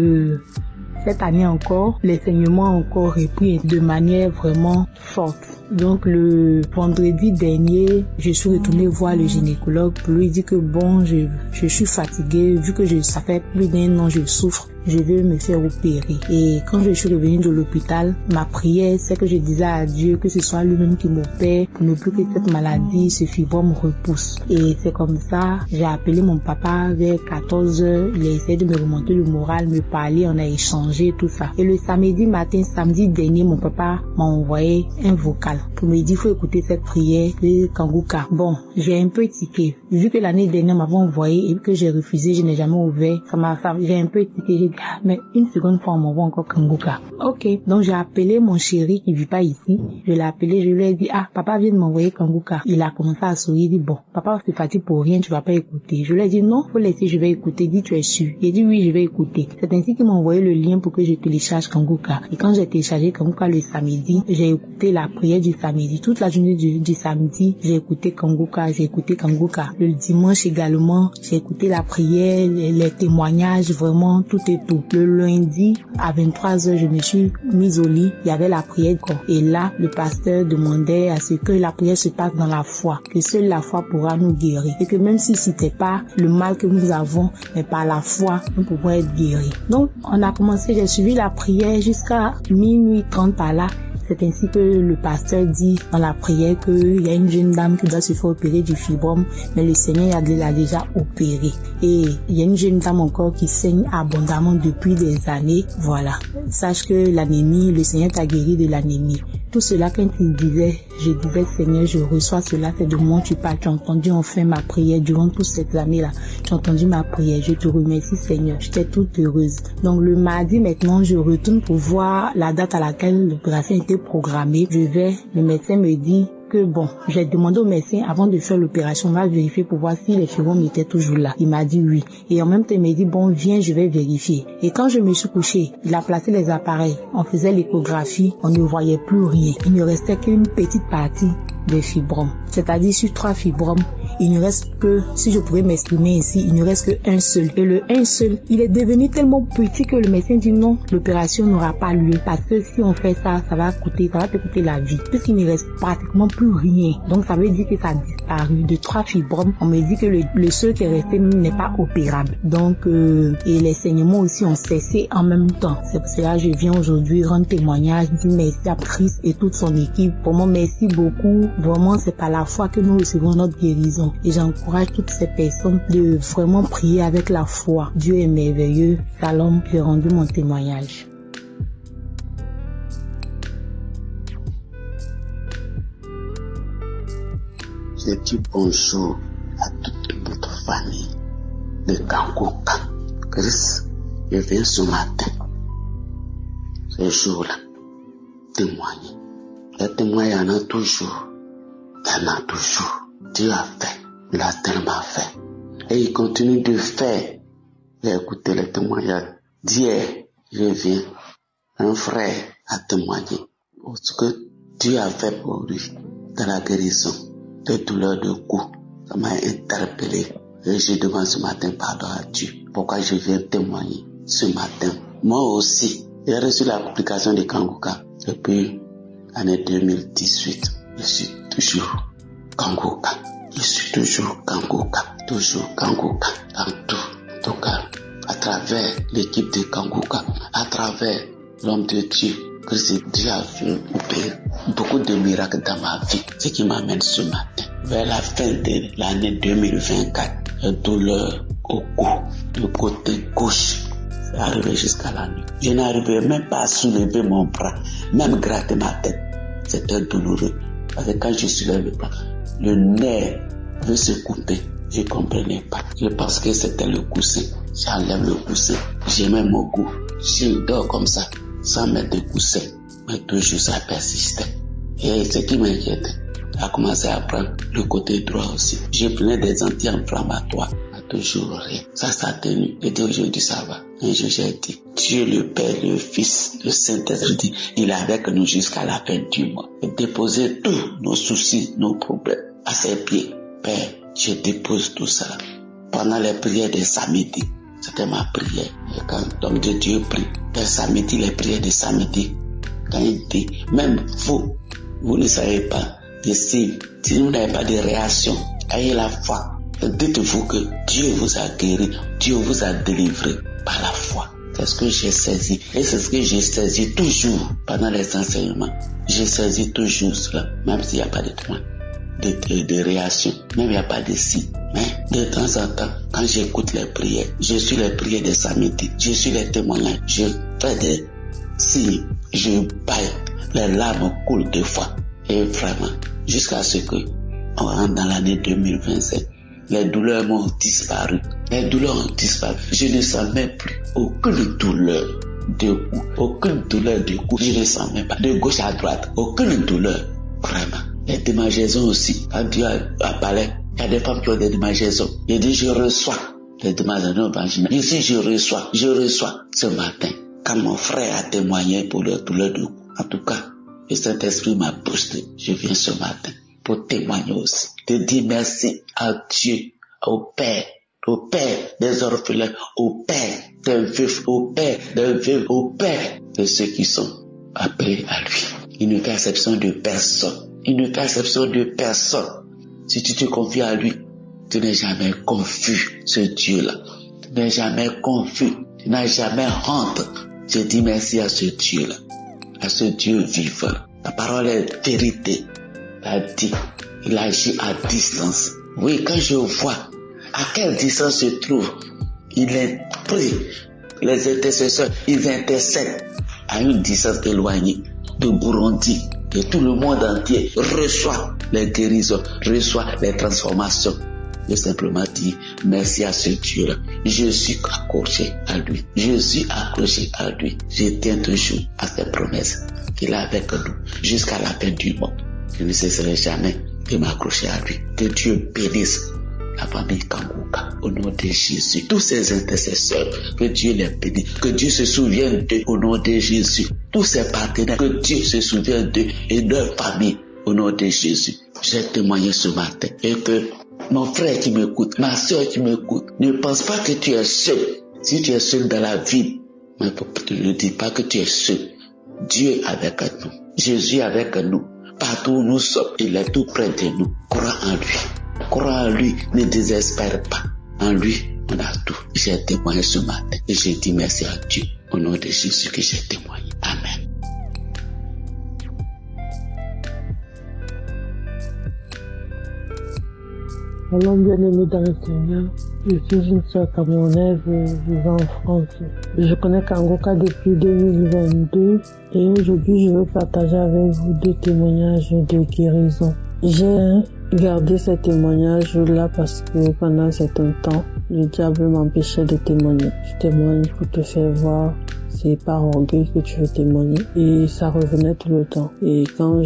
cette année encore, les saignements ont encore repris de manière vraiment forte. Donc le vendredi dernier, je suis retournée voir le gynécologue pour lui dire que bon, je suis fatiguée, vu que ça fait plus d'1 an je souffre, je vais me faire opérer. Et quand je suis revenue de l'hôpital, ma prière, c'est que je disais à Dieu que ce soit lui-même qui m'opère pour ne plus que cette maladie, ce fibrome repousse. Et c'est comme ça, j'ai appelé mon papa vers 14h, il a essayé de me remonter le moral, me parler, on a échangé, tout ça. Et le samedi dernier, mon papa m'a envoyé un vocal pour me dire, il faut écouter cette prière de Kangoka. Bon, j'ai un peu tiqué. Vu que l'année dernière m'avait envoyé et que j'ai refusé, je n'ai jamais ouvert, j'ai un peu tiqué. J'ai dit, mais une seconde fois, on m'envoie encore Kangoka. Ok, donc j'ai appelé mon chéri qui vit pas ici. Je l'ai appelé, je lui ai dit, papa vient de m'envoyer Kangoka. Il a commencé à sourire, il dit, bon, papa c'est fatigue pour rien, tu vas pas écouter. Je lui ai dit, non, faut laisser, je vais écouter. Il dit, tu es sûr? Il dit, oui, je vais écouter. C'est ainsi qu'il m'a envoyé le lien pour que je télécharge Kangoka. Et quand j'ai téléchargé Kangoka le samedi, j'ai écouté la prière du samedi. Toute la journée du samedi, j'ai écouté Kangoka. Le dimanche également, j'ai écouté la prière, les témoignages, vraiment tout et tout. Le lundi, à 23h, je me suis mise au lit. Il y avait la prière. Et là, le pasteur demandait à ce que la prière se passe dans la foi. Que seule la foi pourra nous guérir. Et que même si c'était pas le mal que nous avons, mais par la foi, nous pouvons être guéris. Donc, on a commencé, j'ai suivi la prière jusqu'à minuit 30 par là. C'est ainsi que le pasteur dit dans la prière qu'il y a une jeune dame qui doit se faire opérer du fibrome, mais le Seigneur l'a déjà opéré. Et il y a une jeune dame encore qui saigne abondamment depuis des années. Voilà. Sache que l'anémie, le Seigneur t'a guéri de l'anémie. Tout cela, quand il disait, je disais, Seigneur, je reçois cela, c'est de moi tu parles. Tu as entendu enfin ma prière durant toutes ces années-là. Tu as entendu ma prière. Je te remercie, Seigneur. J'étais toute heureuse. Donc, le mardi, maintenant, je retourne pour voir la date à laquelle l'opération était programmée. Le médecin me dit que bon, j'ai demandé au médecin avant de faire l'opération, on va vérifier pour voir si les fibromes étaient toujours là. Il m'a dit oui. Et en même temps, il m'a dit bon, viens, je vais vérifier. Et quand je me suis couchée, il a placé les appareils. On faisait l'échographie, on ne voyait plus rien. Il ne restait qu'une petite partie des fibromes. C'est-à-dire sur 3 fibromes, il ne reste que, si je pourrais m'exprimer ici, il ne reste qu'un seul. Et le un seul, il est devenu tellement petit que le médecin dit non, l'opération n'aura pas lieu. Parce que si on fait ça, ça va te coûter la vie. Puisqu'il ne reste pratiquement plus rien. Donc ça veut dire que ça a disparu. De 3 fibromes, on me dit que le seul qui est resté n'est pas opérable. Donc, et les saignements aussi ont cessé en même temps. C'est pour cela que je viens aujourd'hui rendre témoignage, dire merci à Christ et toute son équipe. Vraiment, merci beaucoup. Vraiment, c'est par la foi que nous recevons notre guérison. Et j'encourage toutes ces personnes de vraiment prier avec la foi. Dieu est merveilleux. Shalom, j'ai rendu mon témoignage. Je dis bonjour à toute notre famille de Kanguka. Chris, je viens ce matin, ce jour-là, témoigner. Les témoins, il y en a toujours. Il y en a toujours. Dieu a fait. Il a tellement fait. Et il continue de faire. J'ai écouté les témoignages. D'hier, je viens. Un frère a témoigné. Ce que Dieu a fait pour lui. Dans la guérison. De douleurs de coups. Ça m'a interpellé. Et je demande ce matin pardon à Dieu. Pourquoi je viens témoigner ce matin. Moi aussi, j'ai reçu la publication de Kanguka depuis l'année 2018. Je suis toujours Kanguka. Je suis toujours Kanguka. Toujours Kanguka. Dans tout. En tout cas, à travers l'équipe de Kanguka, à travers l'homme de Dieu, que Dieu a fait beaucoup de miracles dans ma vie. Ce qui m'amène ce matin. Vers la fin de l'année 2024, la douleur au cou, du côté gauche, c'est arrivé jusqu'à la nuit. Je n'arrivais même pas à soulever mon bras, même gratter ma tête. C'était douloureux. Parce que quand je soulève le bras, le nerf veut se couper. Je ne comprenais pas. Je pense que c'était le coussin. J'enlève le coussin. J'ai même mon cou. Je dors comme ça, sans mettre de coussin. Mais toujours ça persistait. Et ce qui m'inquiétait, a commencé à prendre le côté droit aussi. Je prenais des anti-inflammatoires. Toujours rien. Ça a tenu. Et aujourd'hui, ça va. Un jour, j'ai dit, Dieu le Père, le Fils, le Saint-Esprit, il est avec nous jusqu'à la fin du mois. Et déposer tous nos soucis, nos problèmes à ses pieds. Père, je dépose tout ça. Pendant les prières des samedis, c'était ma prière. Et quand l'homme de Dieu prie, les samedis, les prières des samedis, quand il dit, même vous ne savez pas de signes, si vous n'avez pas de réaction, ayez la foi. Dites-vous que Dieu vous a guéri, Dieu vous a délivré par la foi. C'est ce que j'ai saisi. Et c'est ce que j'ai saisi toujours pendant les enseignements. J'ai saisi toujours cela, même s'il n'y a pas de témoin, de réaction, même il n'y a pas de signe. Mais de temps en temps, quand j'écoute les prières, je suis les prières des samedis, je suis les témoignages, je fais des signes, je baille, les larmes coulent de foi. Et vraiment, jusqu'à ce que on rentre dans l'année 2025. Les douleurs m'ont disparu. Les douleurs ont disparu. Je ne sens même plus aucune douleur de cou. Aucune douleur de cou. Je ne sens même pas. De gauche à droite. Aucune douleur. Vraiment. Les démangeaisons aussi. Quand Dieu a parlé, il y a des femmes qui ont des démangeaisons. Il dit, je reçois les démangeaisons. Ici, je reçois ce matin. Quand mon frère a témoigné pour leur douleur de cou. En tout cas, le Saint-Esprit m'a boosté. Je viens ce matin pour témoigner aussi, de dire merci à Dieu, au Père des orphelins, au Père des veufs, au Père des veuves, au Père de ceux qui sont appelés à lui. Il ne fait exception de personne. Il ne fait exception de personne. Si tu te confies à lui, tu n'es jamais confus, ce Dieu-là. Tu n'es jamais confus. Tu n'as jamais honte. Je dis merci à ce Dieu-là, à ce Dieu vivant. La parole est vérité. Il agit à distance. Oui, quand je vois à quelle distance se trouve, il est pris. Les intercesseurs, ils intercèdent à une distance éloignée de Burundi. Et tout le monde entier reçoit les guérisons, reçoit les transformations. Je simplement dis merci à ce Dieu-là. Je suis accroché à lui. Je suis accroché à lui. Je tiens toujours à ses promesses qu'il a avec nous jusqu'à la fin du monde. Je ne cesserai jamais de m'accrocher à lui. Que Dieu bénisse la famille Kanguka au nom de Jésus. Tous ces intercesseurs, que Dieu les bénisse. Que Dieu se souvienne d'eux au nom de Jésus. Tous ces partenaires, que Dieu se souvienne d'eux et de leur famille au nom de Jésus. J'ai témoigné ce matin et que mon frère qui m'écoute, ma soeur qui m'écoute, ne pense pas que tu es seul. Si tu es seul dans la vie, mais ne dis pas que tu es seul. Dieu est avec nous. Jésus est avec nous. Partout où nous sommes, il est tout près de nous. Crois en lui. Crois en lui. Ne désespère pas. En lui, on a tout. J'ai témoigné ce matin. Et j'ai dit merci à Dieu. Au nom de Jésus que j'ai témoigné. Amen. Alors, bien-aimé dans le Seigneur, je suis une sœur camerounaise vivant en France. Je connais Kanguka depuis 2022 et aujourd'hui je veux partager avec vous 2 témoignages de guérison. J'ai gardé ces témoignages-là parce que pendant un certain temps, le diable m'empêchait de témoigner. Tu témoignes pour te faire voir. C'est par orgueil que tu veux témoigner. Et ça revenait tout le temps. Et quand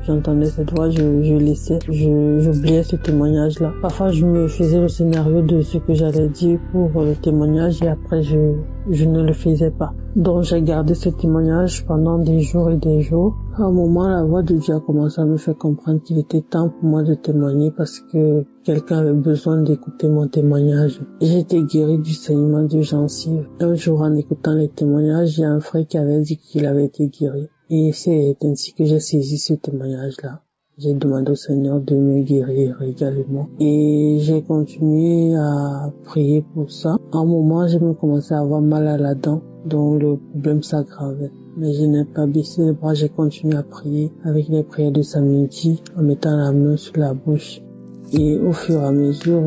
j'entendais cette voix, j'oubliais ce témoignage-là. Parfois, je me faisais le scénario de ce que j'allais dire pour le témoignage et après, je ne le faisais pas. Donc, j'ai gardé ce témoignage pendant des jours et des jours. À un moment, la voix de Dieu a commencé à me faire comprendre qu'il était temps pour moi de témoigner parce que quelqu'un avait besoin d'écouter mon témoignage. J'ai été guéri du saignement de gencive. Un jour, en écoutant les témoignages, il y a un frère qui avait dit qu'il avait été guéri. Et c'est ainsi que j'ai saisi ce témoignage-là. J'ai demandé au Seigneur de me guérir également. Et j'ai continué à prier pour ça. À un moment, j'ai même commencé à avoir mal à la dent, donc le problème s'aggravait. Mais je n'ai pas baissé les bras, j'ai continué à prier avec les prières de samedi, en mettant la main sur la bouche. Et au fur et à mesure,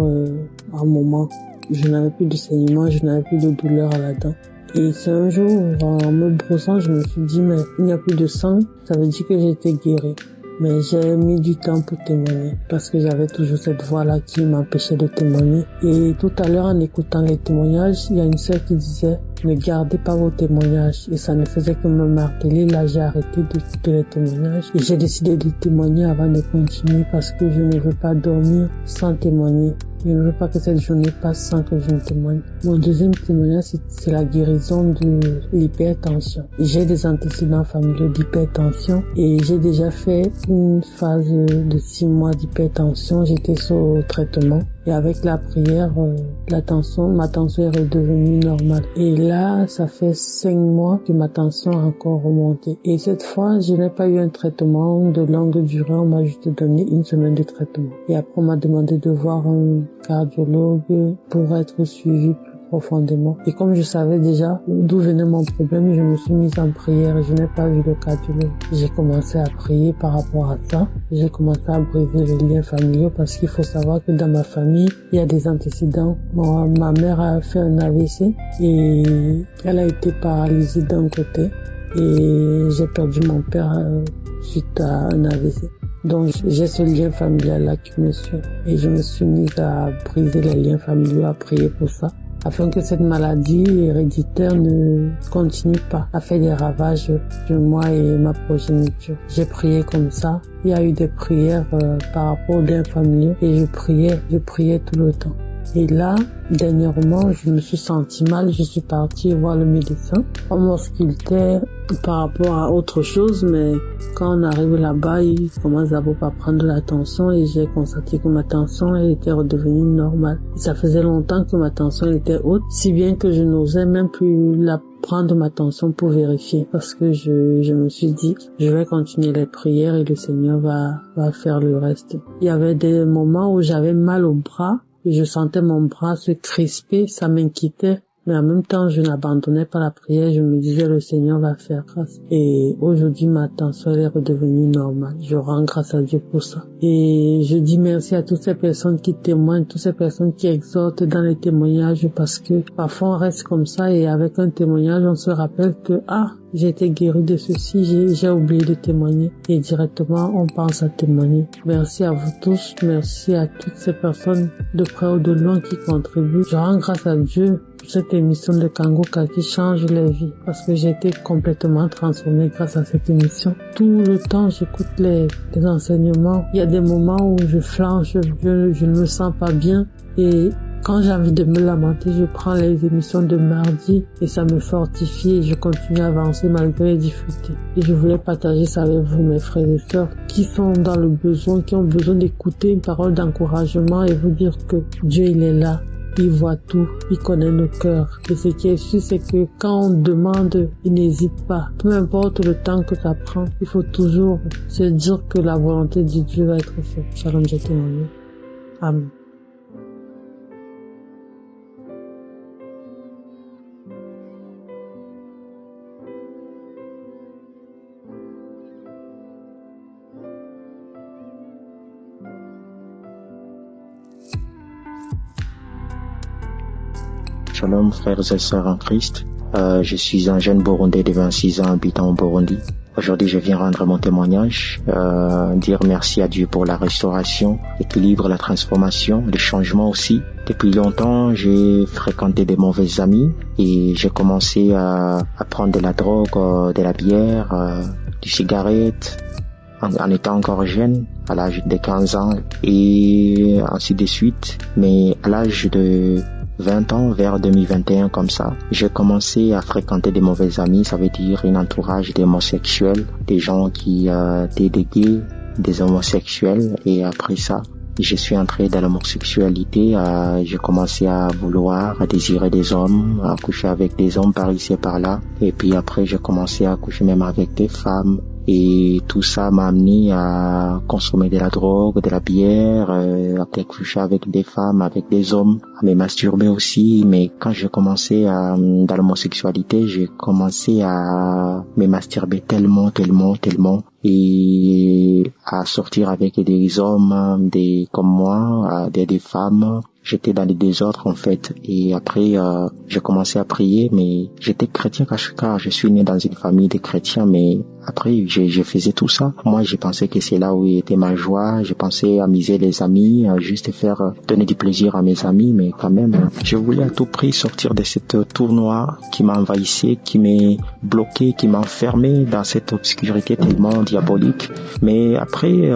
à un moment, je n'avais plus de saignement, je n'avais plus de douleur à la dent. Et c'est un jour, en me brossant, je me suis dit, mais il n'y a plus de sang, ça veut dire que j'ai été guéri. Mais j'ai mis du temps pour témoigner parce que j'avais toujours cette voix-là qui m'empêchait de témoigner. Et tout à l'heure, en écoutant les témoignages, il y a une sœur qui disait « Ne gardez pas vos témoignages ». Et ça ne faisait que me marteler. Là, j'ai arrêté d'écouter les témoignages et j'ai décidé de témoigner avant de continuer parce que je ne veux pas dormir sans témoigner. Je ne veux pas que cette journée passe sans que je ne témoigne. Mon deuxième témoignage, c'est la guérison de l'hypertension. J'ai des antécédents familiaux d'hypertension et j'ai déjà fait une phase de 6 mois d'hypertension. J'étais sous traitement et avec la prière, ma tension est redevenue normale. Et là, ça fait 5 mois que ma tension a encore remonté. Et cette fois, je n'ai pas eu un traitement de longue durée. On m'a juste donné 1 semaine de traitement. Et après, on m'a demandé de voir un cardiologue pour être suivi plus profondément. Et comme je savais déjà d'où venait mon problème, je me suis mise en prière et je n'ai pas vu le cardiologue. J'ai commencé à prier par rapport à ça. J'ai commencé à briser les liens familiaux parce qu'il faut savoir que dans ma famille, il y a des antécédents. Ma mère a fait un AVC et elle a été paralysée d'un côté et j'ai perdu mon père suite à un AVC. Donc j'ai ce lien familial là qui me suit et je me suis mise à briser les liens familiaux, à prier pour ça, afin que cette maladie héréditaire ne continue pas à faire des ravages sur moi et ma progéniture. J'ai prié comme ça. Il y a eu des prières par rapport aux liens familiaux et je priais tout le temps. Et là, dernièrement, je me suis sentie mal, je suis partie voir le médecin. On m'auscultait par rapport à autre chose, mais quand on arrive là-bas, il commence d'abord par prendre la tension et j'ai constaté que ma tension elle était redevenue normale. Et ça faisait longtemps que ma tension était haute, si bien que je n'osais même plus prendre ma tension pour vérifier parce que je me suis dit, je vais continuer les prières et le Seigneur va faire le reste. Il y avait des moments où j'avais mal au bras. Je sentais mon bras se crisper, ça m'inquiétait, mais en même temps, je n'abandonnais pas la prière, je me disais, le Seigneur va faire grâce. Et aujourd'hui, ma tension est redevenue normale. Je rends grâce à Dieu pour ça. Et je dis merci à toutes ces personnes qui témoignent, toutes ces personnes qui exhortent dans les témoignages, parce que parfois on reste comme ça et avec un témoignage, on se rappelle que, j'ai été guéri de ceci, j'ai oublié de témoigner. Et directement, on pense à témoigner. Merci à vous tous. Merci à toutes ces personnes de près ou de loin qui contribuent. Je rends grâce à Dieu pour cette émission de Kangoka qui change les vies. Parce que j'ai été complètement transformée grâce à cette émission. Tout le temps, j'écoute les enseignements. Il y a des moments où je flanche, je ne me sens pas bien. Et quand j'ai envie de me lamenter, je prends les émissions de mardi et ça me fortifie et je continue à avancer malgré les difficultés. Et je voulais partager ça avec vous, mes frères et sœurs, qui sont dans le besoin, qui ont besoin d'écouter une parole d'encouragement et vous dire que Dieu, il est là. Il voit tout, il connaît nos cœurs. Et ce qui est sûr, c'est que quand on demande, il n'hésite pas. Peu importe le temps que ça prend, il faut toujours se dire que la volonté de Dieu va être faite. Shalom, j'ai témoigné. Amen. Shalom frères et sœurs en Christ, je suis un jeune Burundais de 26 ans habitant au Burundi. Aujourd'hui, je viens rendre mon témoignage, dire merci à Dieu pour la restauration, l'équilibre, la transformation, le changement aussi. Depuis longtemps, j'ai fréquenté des mauvais amis et j'ai commencé à prendre de la drogue, de la bière, du cigarette, en étant encore jeune, à l'âge de 15 ans et ainsi de suite. Mais à l'âge de 20 ans, vers 2021 comme ça, j'ai commencé à fréquenter des mauvais amis, ça veut dire un entourage d'homosexuels, des gens qui étaient des gays, des homosexuels, et après ça, je suis entré dans l'homosexualité, j'ai commencé à vouloir, à désirer des hommes, à coucher avec des hommes par ici et par là, et puis après j'ai commencé à coucher même avec des femmes. Et tout ça m'a amené à consommer de la drogue, de la bière, à coucher avec des femmes, avec des hommes, à me masturber aussi. Mais quand j'ai commencé dans l'homosexualité, j'ai commencé à me masturber tellement, et à sortir avec des hommes, comme moi, des femmes. J'étais dans le désordre en fait, et après j'ai commencé à prier, mais j'étais chrétien car je suis né dans une famille de chrétiens, mais après je faisais tout ça. Moi j'ai pensé que c'est là où était ma joie, j'ai pensé amuser les amis, juste donner du plaisir à mes amis, mais quand même je voulais à tout prix sortir de cette tournoie qui m'envahissait, qui m'est bloqué, qui m'enfermait dans cette obscurité tellement diabolique. Mais après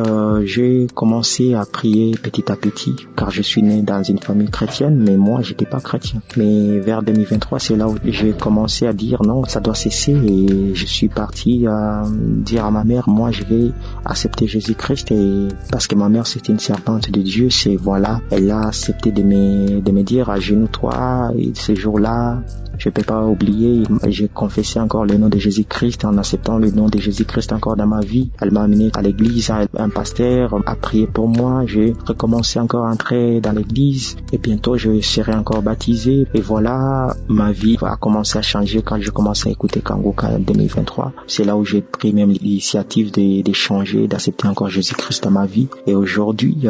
j'ai commencé à prier petit à petit, car je suis né dans une famille chrétienne, mais moi j'étais pas chrétien. Mais vers 2023, c'est là où j'ai commencé à dire non, ça doit cesser, et je suis parti à dire à ma mère, moi je vais accepter Jésus-Christ, et parce que ma mère c'était une servante de Dieu, c'est voilà, elle a accepté de me dire agenouille-toi, et ce jour-là je peux pas oublier, j'ai confessé encore le nom de Jésus-Christ en acceptant le nom de Jésus-Christ encore dans ma vie. Elle m'a amené à l'église, un pasteur a prié pour moi, j'ai recommencé encore à entrer dans l'église et bientôt je serai encore baptisé. Et voilà, ma vie a commencé à changer quand je commence à écouter Kanguka en 2023. C'est là où j'ai pris même l'initiative de changer, d'accepter encore Jésus-Christ dans ma vie. Et aujourd'hui,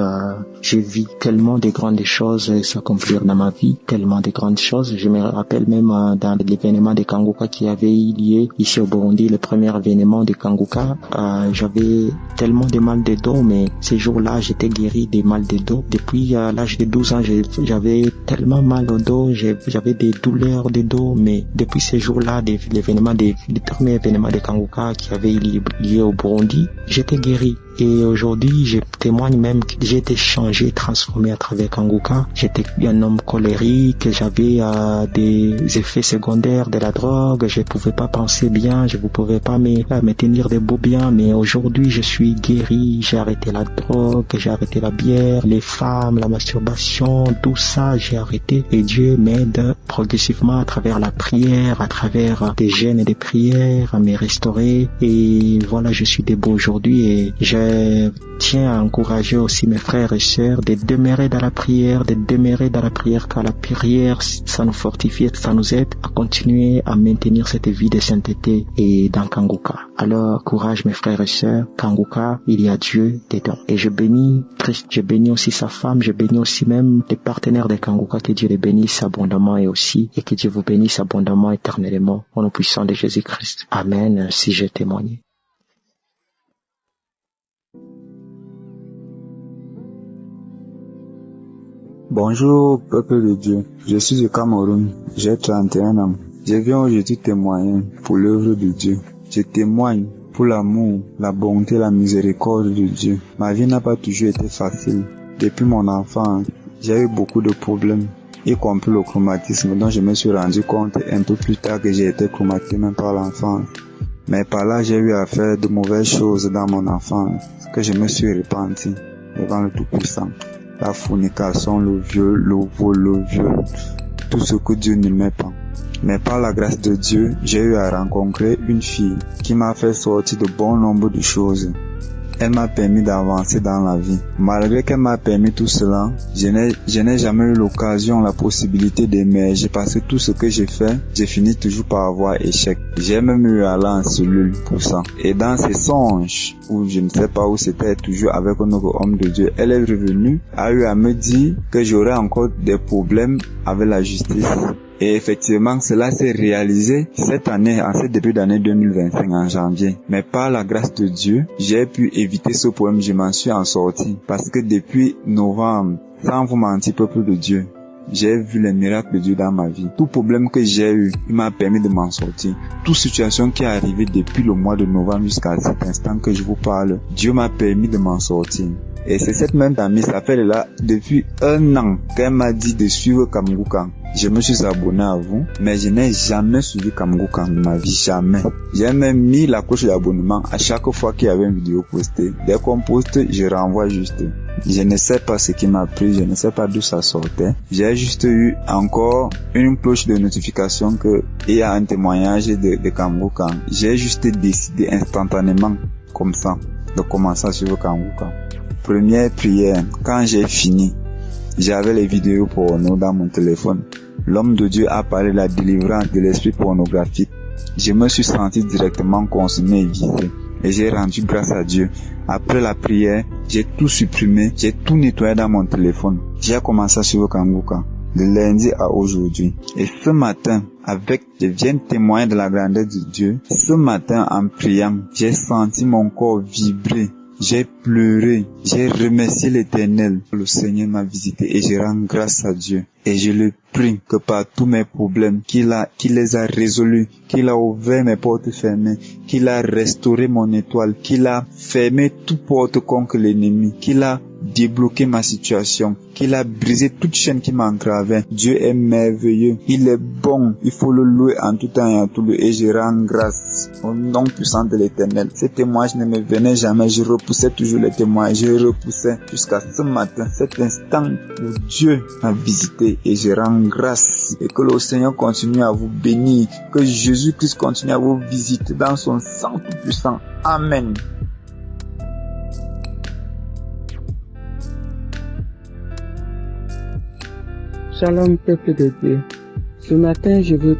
je vis tellement de grandes choses s'accomplir dans ma vie, tellement de grandes choses. Je me rappelle même dans l'événement de Kanguka qui avait eu lieu ici au Burundi, le premier événement de Kanguka, j'avais tellement de mal de dos, mais ces jours-là, j'étais guéri des mal de dos. Depuis l'âge de 12 ans, j'avais tellement mal au dos, j'avais des douleurs de dos, mais depuis ces jours-là, le premier événement de Kanguka qui avait eu lieu au Burundi, j'étais guéri. Et aujourd'hui, je témoigne même que j'ai été changé, transformé à travers Kanguka. J'étais un homme colérique, j'avais des effets secondaires de la drogue, je pouvais pas penser bien, je ne pouvais pas me tenir debout bien, mais aujourd'hui, je suis guéri, j'ai arrêté la drogue, j'ai arrêté la bière, les femmes, la masturbation, tout ça, j'ai arrêté. Et Dieu m'aide progressivement à travers la prière, à travers des jeûnes et des prières, à me restaurer. Et voilà, je suis debout aujourd'hui et je tiens à encourager aussi mes frères et sœurs de demeurer dans la prière, car la prière, ça nous fortifie, ça nous aide à continuer à maintenir cette vie de sainteté et dans Kanguka. Alors, courage mes frères et sœurs, Kanguka, il y a Dieu dedans. Et je bénis Christ, je bénis aussi sa femme, je bénis aussi même les partenaires de Kanguka, que Dieu les bénisse abondamment et que Dieu vous bénisse abondamment éternellement, au nom puissant de Jésus-Christ. Amen, si j'ai témoigné. Bonjour, peuple de Dieu. Je suis du Cameroun. J'ai 31 ans. Je viens aujourd'hui témoigner pour l'œuvre de Dieu. Je témoigne pour l'amour, la bonté, la miséricorde de Dieu. Ma vie n'a pas toujours été facile. Depuis mon enfance, j'ai eu beaucoup de problèmes, y compris le chromatisme, dont je me suis rendu compte un peu plus tard que j'ai été chromatisé même par l'enfance. Mais par là, j'ai eu à faire de mauvaises choses dans mon enfance, que je me suis repenti devant le Tout-Puissant. La fornication, le viol, le vol, le viol, tout ce que Dieu n'aimait pas. Mais par la grâce de Dieu, j'ai eu à rencontrer une fille qui m'a fait sortir de bon nombre de choses. Elle m'a permis d'avancer dans la vie. Malgré qu'elle m'a permis tout cela, je n'ai jamais eu l'occasion, la possibilité d'émerger parce que tout ce que j'ai fait, j'ai fini toujours par avoir échec. J'ai même eu à aller en cellule pour ça. Et dans ces songes, où je ne sais pas où c'était, toujours avec un autre homme de Dieu, elle est revenue, a eu à me dire que j'aurais encore des problèmes avec la justice. Et effectivement, cela s'est réalisé cette année, en ce début d'année 2025, en janvier. Mais par la grâce de Dieu, j'ai pu éviter ce problème, je m'en suis en sorti. Parce que depuis novembre, sans vous mentir, peuple de Dieu, j'ai vu les miracles de Dieu dans ma vie. Tout problème que j'ai eu, il m'a permis de m'en sortir. Toute situation qui est arrivée depuis le mois de novembre jusqu'à cet instant que je vous parle, Dieu m'a permis de m'en sortir. Et c'est cette même amie, ça fait là depuis 1 an qu'elle m'a dit de suivre Kamgoukan. Je me suis abonné à vous, mais je n'ai jamais suivi Kamgoukan de ma vie, jamais. J'ai même mis la coche d'abonnement à chaque fois qu'il y avait une vidéo postée. Dès qu'on poste, je renvoie juste. Je ne sais pas ce qui m'a pris, je ne sais pas d'où ça sortait. J'ai juste eu encore une cloche de notification que il y a un témoignage de Kamgoukan. J'ai juste décidé instantanément, comme ça, de commencer à suivre Kamgoukan. Première prière, quand j'ai fini, j'avais les vidéos porno dans mon téléphone. L'homme de Dieu a parlé de la délivrance de l'esprit pornographique. Je me suis senti directement consumé et visé. Et j'ai rendu grâce à Dieu. Après la prière, j'ai tout supprimé, j'ai tout nettoyé dans mon téléphone. J'ai commencé à suivre Kamgoukan de lundi à aujourd'hui. Et ce matin, je viens témoigner de la grandeur de Dieu. Ce matin, en priant, j'ai senti mon corps vibrer. J'ai pleuré, j'ai remercié l'Éternel. Le Seigneur m'a visité et je rends grâce à Dieu. Et je le prie que par tous mes problèmes, qu'il les a résolus, qu'il a ouvert mes portes fermées, qu'il a restauré mon étoile, qu'il a fermé toute porte contre l'ennemi, qu'il a débloqué ma situation, qu'il a brisé toute chaîne qui m'entravait. Dieu est merveilleux, il est bon, il faut le louer en tout temps et en tout lieu, et je rends grâce au nom puissant de l'Éternel. Ces témoignages ne me venaient jamais, je repoussais toujours les témoignages, je repoussais jusqu'à ce matin, cet instant où Dieu m'a visité, et je rends grâce, et que le Seigneur continue à vous bénir, que Jésus-Christ continue à vous visiter dans son sang tout puissant. Amen. Shalom peuple de Dieu. Ce matin, je veux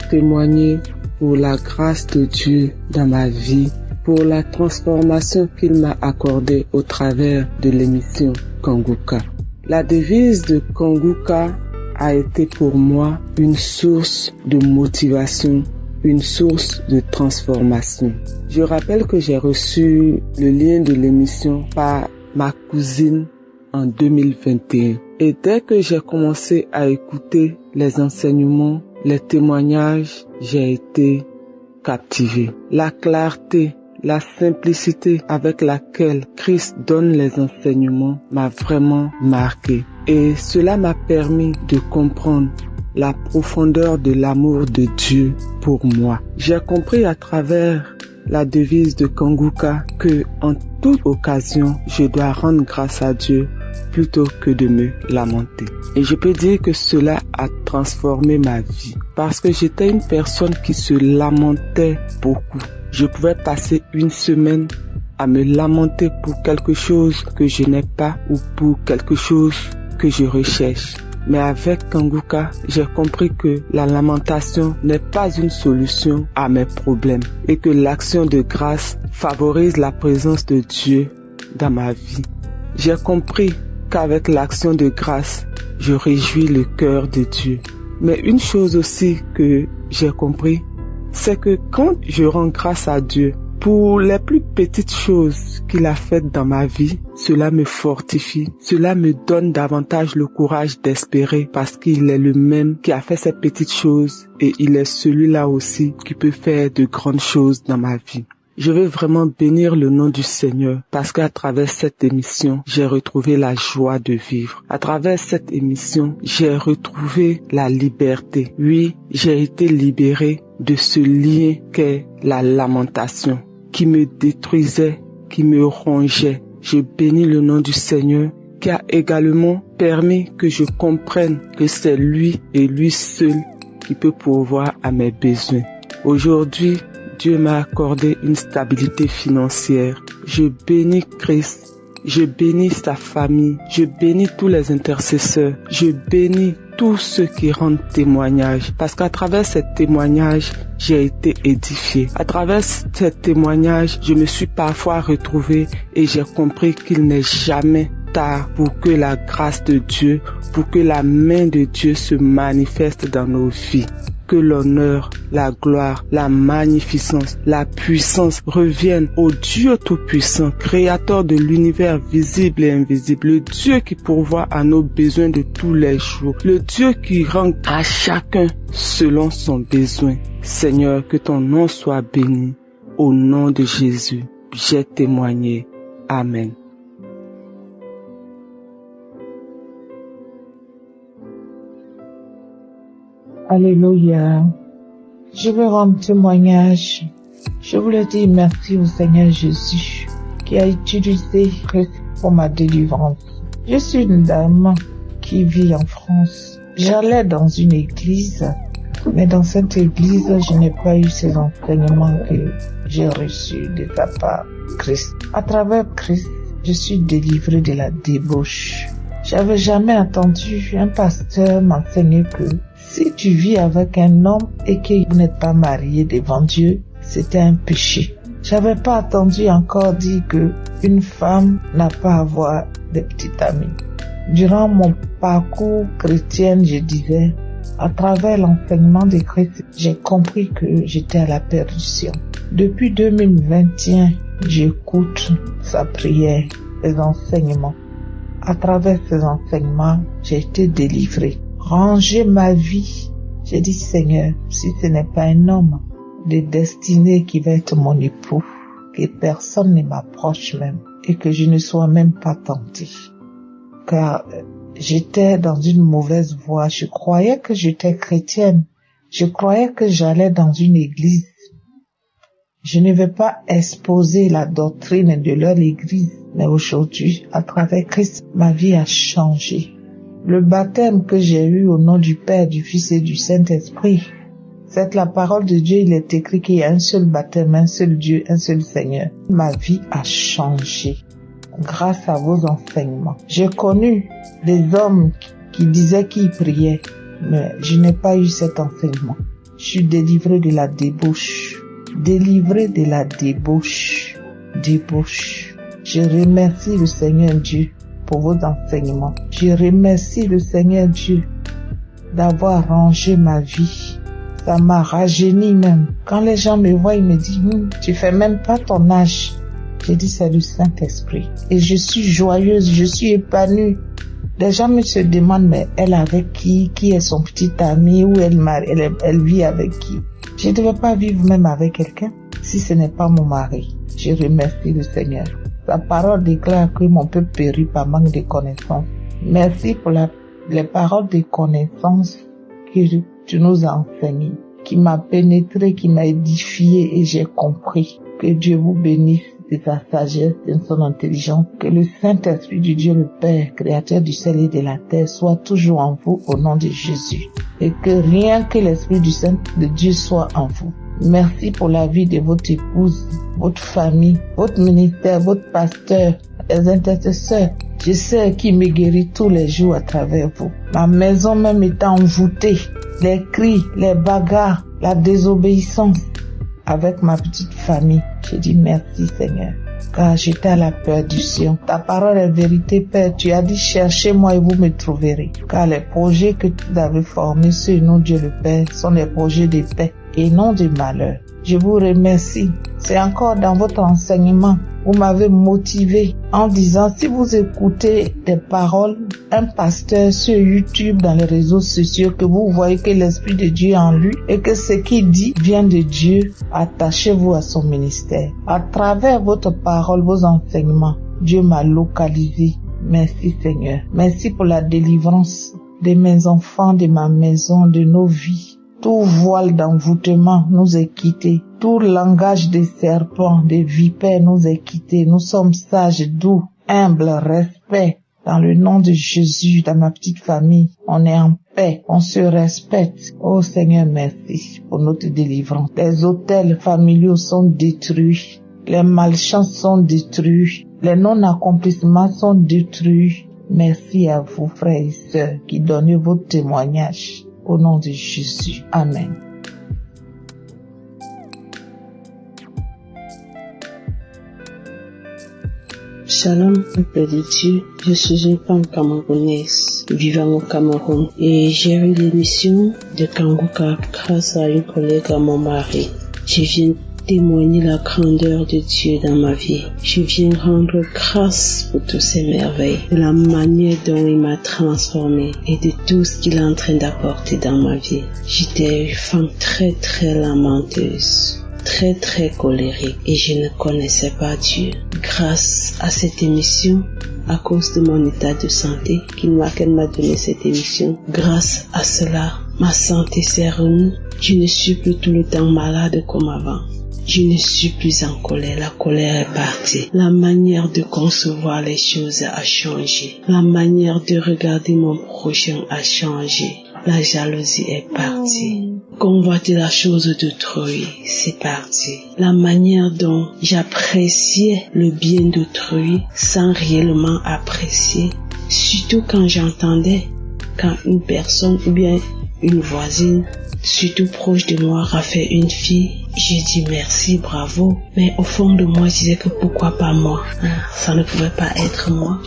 témoigner pour la grâce de Dieu dans ma vie, pour la transformation qu'il m'a accordée au travers de l'émission Kangouka. La devise de Kangouka a été pour moi une source de motivation, une source de transformation. Je rappelle que j'ai reçu le lien de l'émission par ma cousine en 2021. Et dès que j'ai commencé à écouter les enseignements, les témoignages, j'ai été captivé. La clarté, la simplicité avec laquelle Christ donne les enseignements m'a vraiment marqué. Et cela m'a permis de comprendre la profondeur de l'amour de Dieu pour moi. J'ai compris à travers la devise de Kangouka que en toute occasion, je dois rendre grâce à Dieu plutôt que de me lamenter. Et je peux dire que cela a transformé ma vie parce que j'étais une personne qui se lamentait beaucoup. Je pouvais passer une semaine à me lamenter pour quelque chose que je n'ai pas ou pour quelque chose que je recherche. Mais avec Kangouka, j'ai compris que la lamentation n'est pas une solution à mes problèmes et que l'action de grâce favorise la présence de Dieu dans ma vie. J'ai compris qu'avec l'action de grâce, je réjouis le cœur de Dieu. Mais une chose aussi que j'ai compris, c'est que quand je rends grâce à Dieu pour les plus petites choses qu'il a faites dans ma vie, cela me fortifie, cela me donne davantage le courage d'espérer parce qu'il est le même qui a fait ces petites choses et il est celui-là aussi qui peut faire de grandes choses dans ma vie. Je veux vraiment bénir le nom du Seigneur parce qu'à travers cette émission, j'ai retrouvé la joie de vivre. À travers cette émission, j'ai retrouvé la liberté. Oui, j'ai été libéré de ce lien qu'est la lamentation qui me détruisait, qui me rongeait. Je bénis le nom du Seigneur qui a également permis que je comprenne que c'est lui et lui seul qui peut pourvoir à mes besoins. Aujourd'hui, Dieu m'a accordé une stabilité financière. Je bénis Christ, je bénis sa famille, je bénis tous les intercesseurs, je bénis tous ceux qui rendent témoignage. Parce qu'à travers ces témoignages, j'ai été édifié. À travers ces témoignages, je me suis parfois retrouvé et j'ai compris qu'il n'est jamais tard pour que la grâce de Dieu, pour que la main de Dieu se manifeste dans nos vies. Que l'honneur, la gloire, la magnificence, la puissance reviennent au Dieu Tout-Puissant, Créateur de l'univers visible et invisible, le Dieu qui pourvoit à nos besoins de tous les jours, le Dieu qui rend à chacun selon son besoin. Seigneur, que ton nom soit béni. Au nom de Jésus, j'ai témoigné. Amen. Alléluia. Je veux rendre témoignage. Je voulais dire merci au Seigneur Jésus qui a utilisé Christ pour ma délivrance. Je suis une dame qui vit en France. J'allais dans une église, mais dans cette église, je n'ai pas eu ces enseignements que j'ai reçus de sa part, Christ. À travers Christ, je suis délivrée de la débauche. J'avais jamais entendu un pasteur m'enseigner que si tu vis avec un homme et que vous n'êtes pas marié devant Dieu, c'était un péché. J'avais pas entendu encore dire que une femme n'a pas à avoir des petites amies. Durant mon parcours chrétien, je disais, à travers l'enseignement de Christ, j'ai compris que j'étais à la perdition. Depuis 2021, j'écoute sa prière, ses enseignements. À travers ces enseignements, j'ai été délivrée. Ranger ma vie. J'ai dit, Seigneur, si ce n'est pas un homme de destinée qui va être mon époux, que personne ne m'approche même et que je ne sois même pas tentée. Car j'étais dans une mauvaise voie. Je croyais que j'étais chrétienne. Je croyais que j'allais dans une église. Je ne vais pas exposer la doctrine de leur église. Mais aujourd'hui, à travers Christ, ma vie a changé. Le baptême que j'ai eu au nom du Père, du Fils et du Saint-Esprit, c'est la parole de Dieu. Il est écrit qu'il y a un seul baptême, un seul Dieu, un seul Seigneur. Ma vie a changé grâce à vos enseignements. J'ai connu des hommes qui disaient qu'ils priaient, mais je n'ai pas eu cet enseignement. Je suis délivré de la débauche. Délivré de la débauche. Débauche. Je remercie le Seigneur Dieu pour vos enseignements. Je remercie le Seigneur Dieu d'avoir rangé ma vie. Ça m'a rajeuni même. Quand les gens me voient, ils me disent, tu fais même pas ton âge. J'ai dit, c'est le Saint-Esprit. Et je suis joyeuse, je suis épanouie. Les gens me se demandent, mais elle avec qui est son petit ami, ou elle vit avec qui. Je ne devais pas vivre même avec quelqu'un si ce n'est pas mon mari. Je remercie le Seigneur. Sa parole déclare que mon peuple périt par manque de connaissances. Merci pour les paroles de connaissances que tu nous as enseignées, qui m'a pénétré, qui m'a édifié, et j'ai compris. Que Dieu vous bénisse de sa sagesse et de son intelligence. Que le Saint-Esprit du Dieu le Père, créateur du ciel et de la terre, soit toujours en vous au nom de Jésus. Et que rien que l'Esprit du Saint de Dieu soit en vous. Merci pour la vie de votre épouse, votre famille, votre ministère, votre pasteur, les intercesseurs. Je sais qu'il me guérit tous les jours à travers vous. Ma maison même est envoûtée. Les cris, les bagarres, la désobéissance. Avec ma petite famille, je dis merci Seigneur. Car j'étais à la perdition. Ta parole est vérité, Père. Tu as dit, cherchez-moi et vous me trouverez. Car les projets que tu avais formés sur nous, Dieu le Père, sont des projets de paix et non de malheur. Je vous remercie. C'est encore dans votre enseignement. Vous m'avez motivé en disant, si vous écoutez des paroles, un pasteur sur YouTube, dans les réseaux sociaux, que vous voyez que l'Esprit de Dieu est en lui et que ce qu'il dit vient de Dieu, attachez-vous à son ministère. À travers votre parole, vos enseignements, Dieu m'a localisé. Merci Seigneur. Merci pour la délivrance de mes enfants, de ma maison, de nos vies. Tout voile d'envoûtement nous est quitté. Tout langage des serpents, des vipères nous est quitté. Nous sommes sages, doux, humbles, respect. Dans le nom de Jésus, dans ma petite famille, on est en paix, on se respecte. Oh Seigneur, merci pour notre délivrance. Les hôtels familiaux sont détruits. Les malchances sont détruits. Les non-accomplissements sont détruits. Merci à vous, frères et sœurs, qui donnez votre témoignage. Au nom de Jésus. Amen. Shalom, peuple de Dieu. Je suis une femme camerounaise vivant au Cameroun et j'ai eu l'émission de Kanguka grâce à une collègue à mon mari. Je viens témoigner la grandeur de Dieu dans ma vie. Je viens rendre grâce pour toutes ces merveilles, de la manière dont il m'a transformée et de tout ce qu'il est en train d'apporter dans ma vie. J'étais une femme très lamenteuse, très colérique et je ne connaissais pas Dieu. Grâce à cette émission, à cause de mon état de santé qu'elle m'a donné cette émission, grâce à cela, ma santé s'est remise. Je ne suis plus tout le temps malade comme avant. Je ne suis plus en colère, la colère est partie. La manière de concevoir les choses a changé. La manière de regarder mon prochain a changé. La jalousie est partie. Convoiter la chose d'autrui, c'est parti. La manière dont j'appréciais le bien d'autrui sans réellement apprécier, surtout quand j'entendais quand une personne ou bien une voisine, surtout proche de moi, a fait une fille, j'ai dit merci, bravo. Mais au fond de moi, je disais que pourquoi pas moi, ça ne pouvait pas être moi.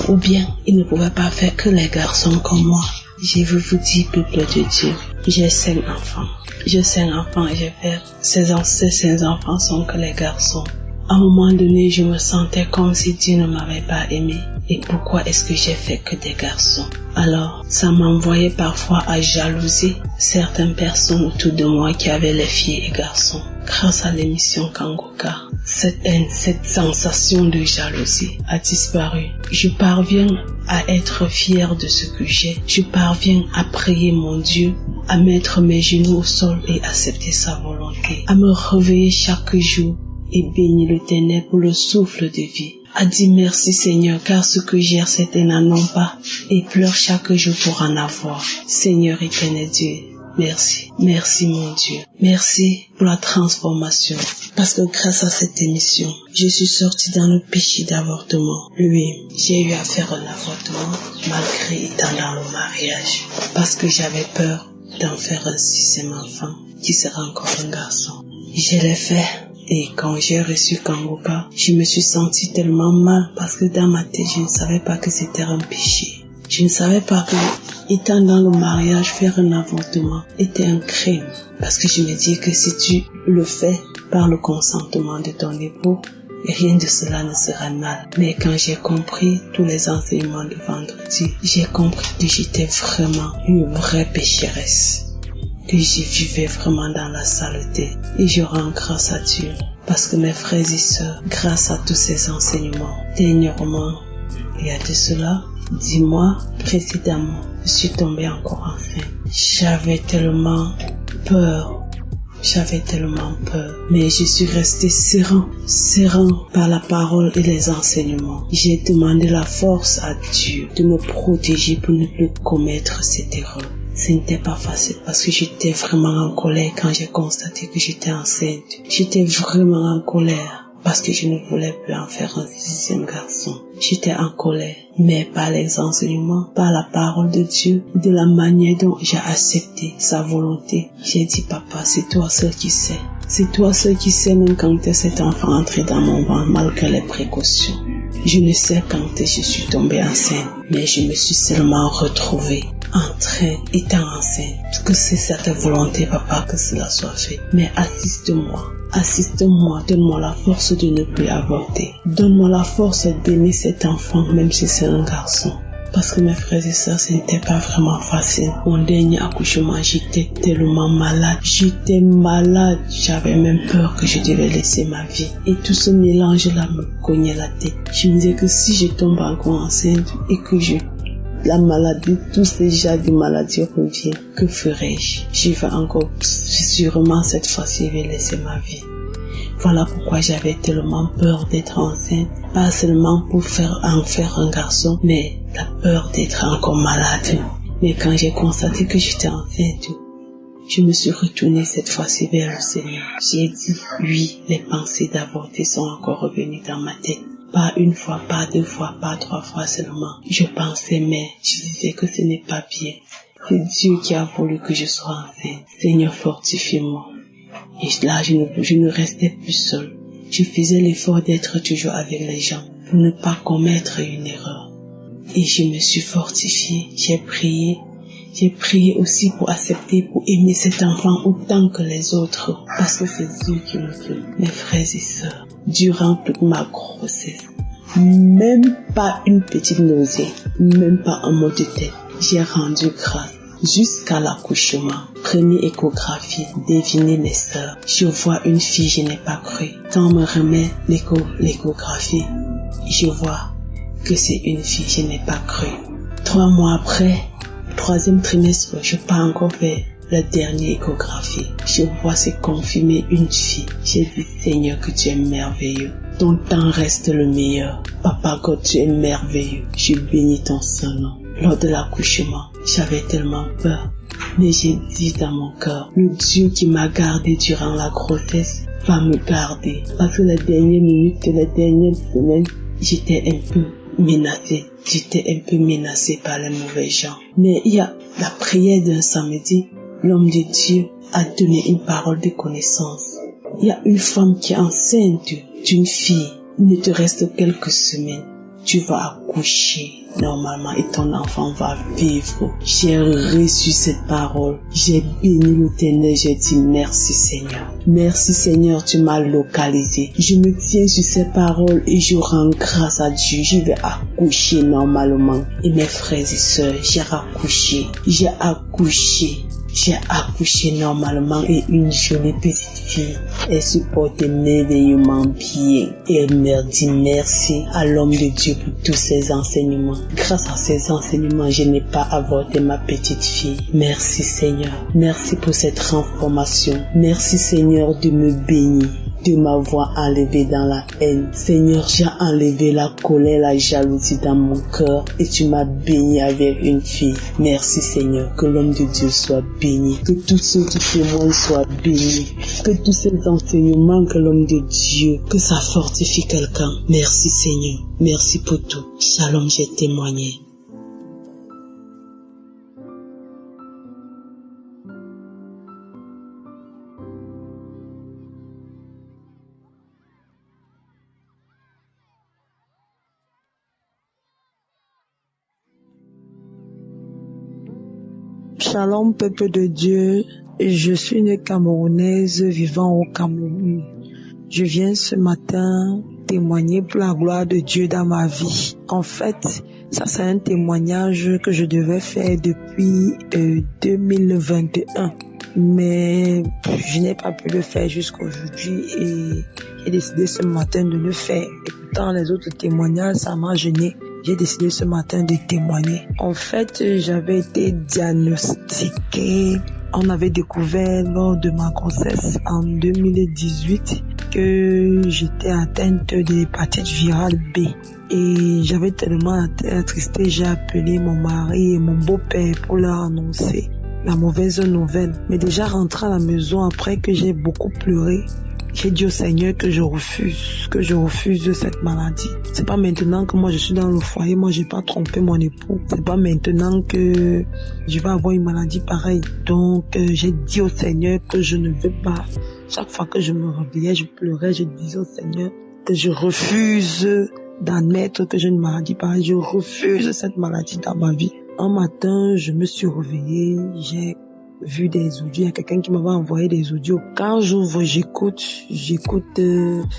Ou bien, il ne pouvait pas faire que les garçons comme moi. Je veux vous dire, peuple de Dieu, j'ai 5 enfants. J'ai 5 enfants et j'ai fait ces 5 enfants sont que les garçons. À un moment donné, je me sentais comme si Dieu ne m'avait pas aimé. Et pourquoi est-ce que j'ai fait que des garçons? Alors, ça m'envoyait parfois à jalouser certaines personnes autour de moi qui avaient les filles et garçons. Grâce à l'émission Kanguka, cette haine, cette sensation de jalousie a disparu. Je parviens à être fière de ce que j'ai. Je parviens à prier mon Dieu, à mettre mes genoux au sol et accepter sa volonté, à me réveiller chaque jour et bénir l'Éternel pour le souffle de vie. A dit merci Seigneur, car ce que j'ai, certains n'en ont pas, et pleure chaque jour pour en avoir. Seigneur éternel Dieu, merci. Merci mon Dieu. Merci pour la transformation. Parce que grâce à cette émission, je suis sortie dans le péché d'avortement. Oui, j'ai eu à faire un avortement malgré étant dans le mariage. Parce que j'avais peur d'en faire un 6e enfant qui sera encore un garçon. Je l'ai fait. Et quand j'ai reçu Kanguka, je me suis sentie tellement mal parce que dans ma tête, je ne savais pas que c'était un péché. Je ne savais pas que, étant dans le mariage, faire un avortement était un crime. Parce que je me dis que si tu le fais par le consentement de ton époux, rien de cela ne sera mal. Mais quand j'ai compris tous les enseignements de vendredi, j'ai compris que j'étais vraiment une vraie pécheresse. Que je vivais vraiment dans la saleté. Et je rends grâce à Dieu. Parce que mes frères et sœurs, grâce à tous ces enseignements, dernièrement, il y a de cela 10 mois précédemment, je suis tombée encore enceinte. J'avais tellement peur. Mais je suis restée serein par la parole et les enseignements. J'ai demandé la force à Dieu de me protéger pour ne plus commettre cette erreur. Ce n'était pas facile parce que j'étais vraiment en colère quand j'ai constaté que j'étais enceinte. J'étais vraiment en colère parce que je ne voulais plus en faire un 6e garçon. J'étais en colère, mais par les enseignements, par la parole de Dieu, de la manière dont j'ai accepté sa volonté, j'ai dit papa, c'est toi seul qui sais. C'est toi seul qui sais même quand cet enfant entré dans mon ventre malgré les précautions. Je ne sais quand je suis tombée enceinte, mais je me suis seulement retrouvée étant enceinte. Que c'est cette volonté, papa, que cela soit fait. Mais assiste-moi, donne-moi la force de ne plus avorter. Donne-moi la force d'aimer cet enfant, même si c'est un garçon. Parce que mes frères et sœurs, ce n'était pas vraiment facile. Mon dernier accouchement, j'étais tellement malade. J'avais même peur que je devais laisser ma vie. Et tout ce mélange-là me cognait la tête. Je me disais que si je tombe encore enceinte et que la maladie, tous ces gens de maladie reviennent, que ferais-je? Je vais encore, sûrement cette fois-ci, je vais laisser ma vie. Voilà pourquoi j'avais tellement peur d'être enceinte, pas seulement pour en faire un garçon, mais la peur d'être encore malade. Mais quand j'ai constaté que j'étais enceinte, je me suis retournée cette fois-ci vers le Seigneur. J'ai dit, oui, les pensées d'avorter sont encore revenues dans ma tête. Pas une fois, pas 2 fois, pas 3 fois seulement. Je pensais, mais je disais que ce n'est pas bien. C'est Dieu qui a voulu que je sois enceinte. Seigneur, fortifie-moi. Et là, je ne restais plus seule. Je faisais l'effort d'être toujours avec les gens. pour ne pas commettre une erreur. Et je me suis fortifiée, j'ai prié aussi pour accepter, pour aimer cet enfant autant que les autres, parce que c'est Dieu qui me fait. Mes frères et sœurs, durant toute ma grossesse, même pas une petite nausée, même pas un mot de tête, j'ai rendu grâce. Jusqu'à l'accouchement, première échographie, devinez mes sœurs, je vois une fille, je n'ai pas cru. Quand on me remet l'échographie, je vois que c'est une fille, je n'ai pas cru. 3 mois après, 3e trimestre, je n'ai pas encore fait la dernière échographie. Je vois se confirmer une fille. J'ai dit, Seigneur, que tu es merveilleux. Ton temps reste le meilleur. Papa God, tu es merveilleux. Je bénis ton Saint-Nom. Lors de l'accouchement, j'avais tellement peur. Mais j'ai dit dans mon cœur, le Dieu qui m'a gardé durant la grossesse va me garder. Parce que la dernière minute, la dernière semaine, j'étais un peu menacée. J'étais un peu menacée par les mauvais gens. Mais il y a la prière d'un samedi, l'homme de Dieu a donné une parole de connaissance. Il y a une femme qui est enceinte d'une fille. Il ne te reste quelques semaines. Tu vas accoucher normalement et ton enfant va vivre. J'ai reçu cette parole. J'ai béni l'Éternel. J'ai dit merci Seigneur. Merci Seigneur, tu m'as localisé. Je me tiens sur ces paroles et je rends grâce à Dieu. Je vais accoucher normalement. Et mes frères et sœurs, j'ai accouché normalement et une jolie petite fille. Elle se portait merveilleusement bien. Et elle me dit merci à l'homme de Dieu pour tous ses enseignements. Grâce à ces enseignements, je n'ai pas avorté ma petite fille. Merci Seigneur. Merci pour cette transformation. Merci Seigneur de me bénir, de m'avoir enlevé dans la haine. Seigneur, j'ai enlevé la colère, la jalousie dans mon cœur et tu m'as béni avec une fille. Merci Seigneur, que l'homme de Dieu soit béni, que tous ceux qui témoignent soient bénis, que tous ces enseignements que l'homme de Dieu, que ça fortifie quelqu'un. Merci Seigneur, merci pour tout. Shalom, j'ai témoigné. Shalom, peuple de Dieu. Je suis une Camerounaise vivant au Cameroun. Je viens ce matin témoigner pour la gloire de Dieu dans ma vie. En fait, ça c'est un témoignage que je devais faire depuis 2021. Mais je n'ai pas pu le faire jusqu'à aujourd'hui et j'ai décidé ce matin de le faire. Et pourtant, les autres témoignages, ça m'a gêné. J'ai décidé ce matin de témoigner. En fait, j'avais été diagnostiquée. On avait découvert lors de ma grossesse en 2018 que j'étais atteinte de l'hépatite virale B. Et j'avais tellement attristé, j'ai appelé mon mari et mon beau-père pour leur annoncer la mauvaise nouvelle. Mais déjà rentré à la maison après que j'ai beaucoup pleuré, j'ai dit au Seigneur que je refuse cette maladie. C'est pas maintenant que moi je suis dans le foyer, moi j'ai pas trompé mon époux. C'est pas maintenant que je vais avoir une maladie pareille. Donc j'ai dit au Seigneur que je ne veux pas. Chaque fois que je me réveillais, je pleurais, je disais au Seigneur que je refuse d'admettre que j'ai une maladie pareille. Je refuse cette maladie dans ma vie. Un matin, je me suis réveillée, j'ai vu des audios, il y a quelqu'un qui m'avait envoyé des audios. Quand j'ouvre, j'écoute,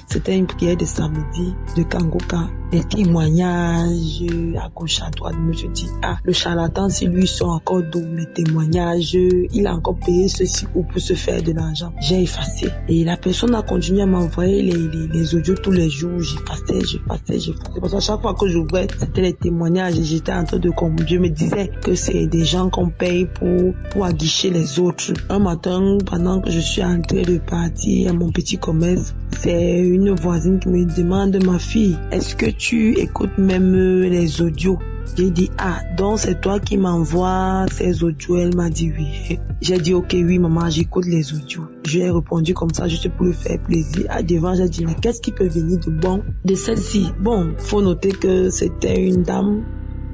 c'était une prière de samedi de Kangoka, des témoignages à gauche, à droite. Je me suis dit, le charlatan, si lui sont encore double les témoignages, il a encore payé ceci ou pour se faire de l'argent. J'ai effacé. Et la personne a continué à m'envoyer les audios tous les jours. J'effacais. Parce qu'à chaque fois que j'ouvrais, c'était les témoignages et j'étais en train de comprendre. Dieu me disait que c'est des gens qu'on paye pour aguicher les autres. Un matin, pendant que je suis en train de partir à mon petit commerce, c'est une voisine qui me demande, ma fille, est-ce que tu écoutes même les audios? J'ai dit, donc c'est toi qui m'envoies ces audios? Elle m'a dit oui. J'ai dit, ok, oui maman, j'écoute les audios. Je lui ai répondu comme ça, juste pour lui faire plaisir. Devant, j'ai dit, mais qu'est-ce qui peut venir de bon de celle-ci? Bon, faut noter que c'était une dame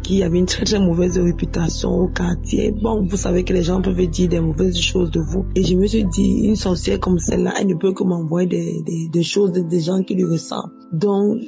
qui avait une très très mauvaise réputation au quartier. Bon, vous savez que les gens peuvent dire des mauvaises choses de vous. Et je me suis dit, une sorcière comme celle-là, elle ne peut que m'envoyer des choses des gens qui lui ressemblent. Donc,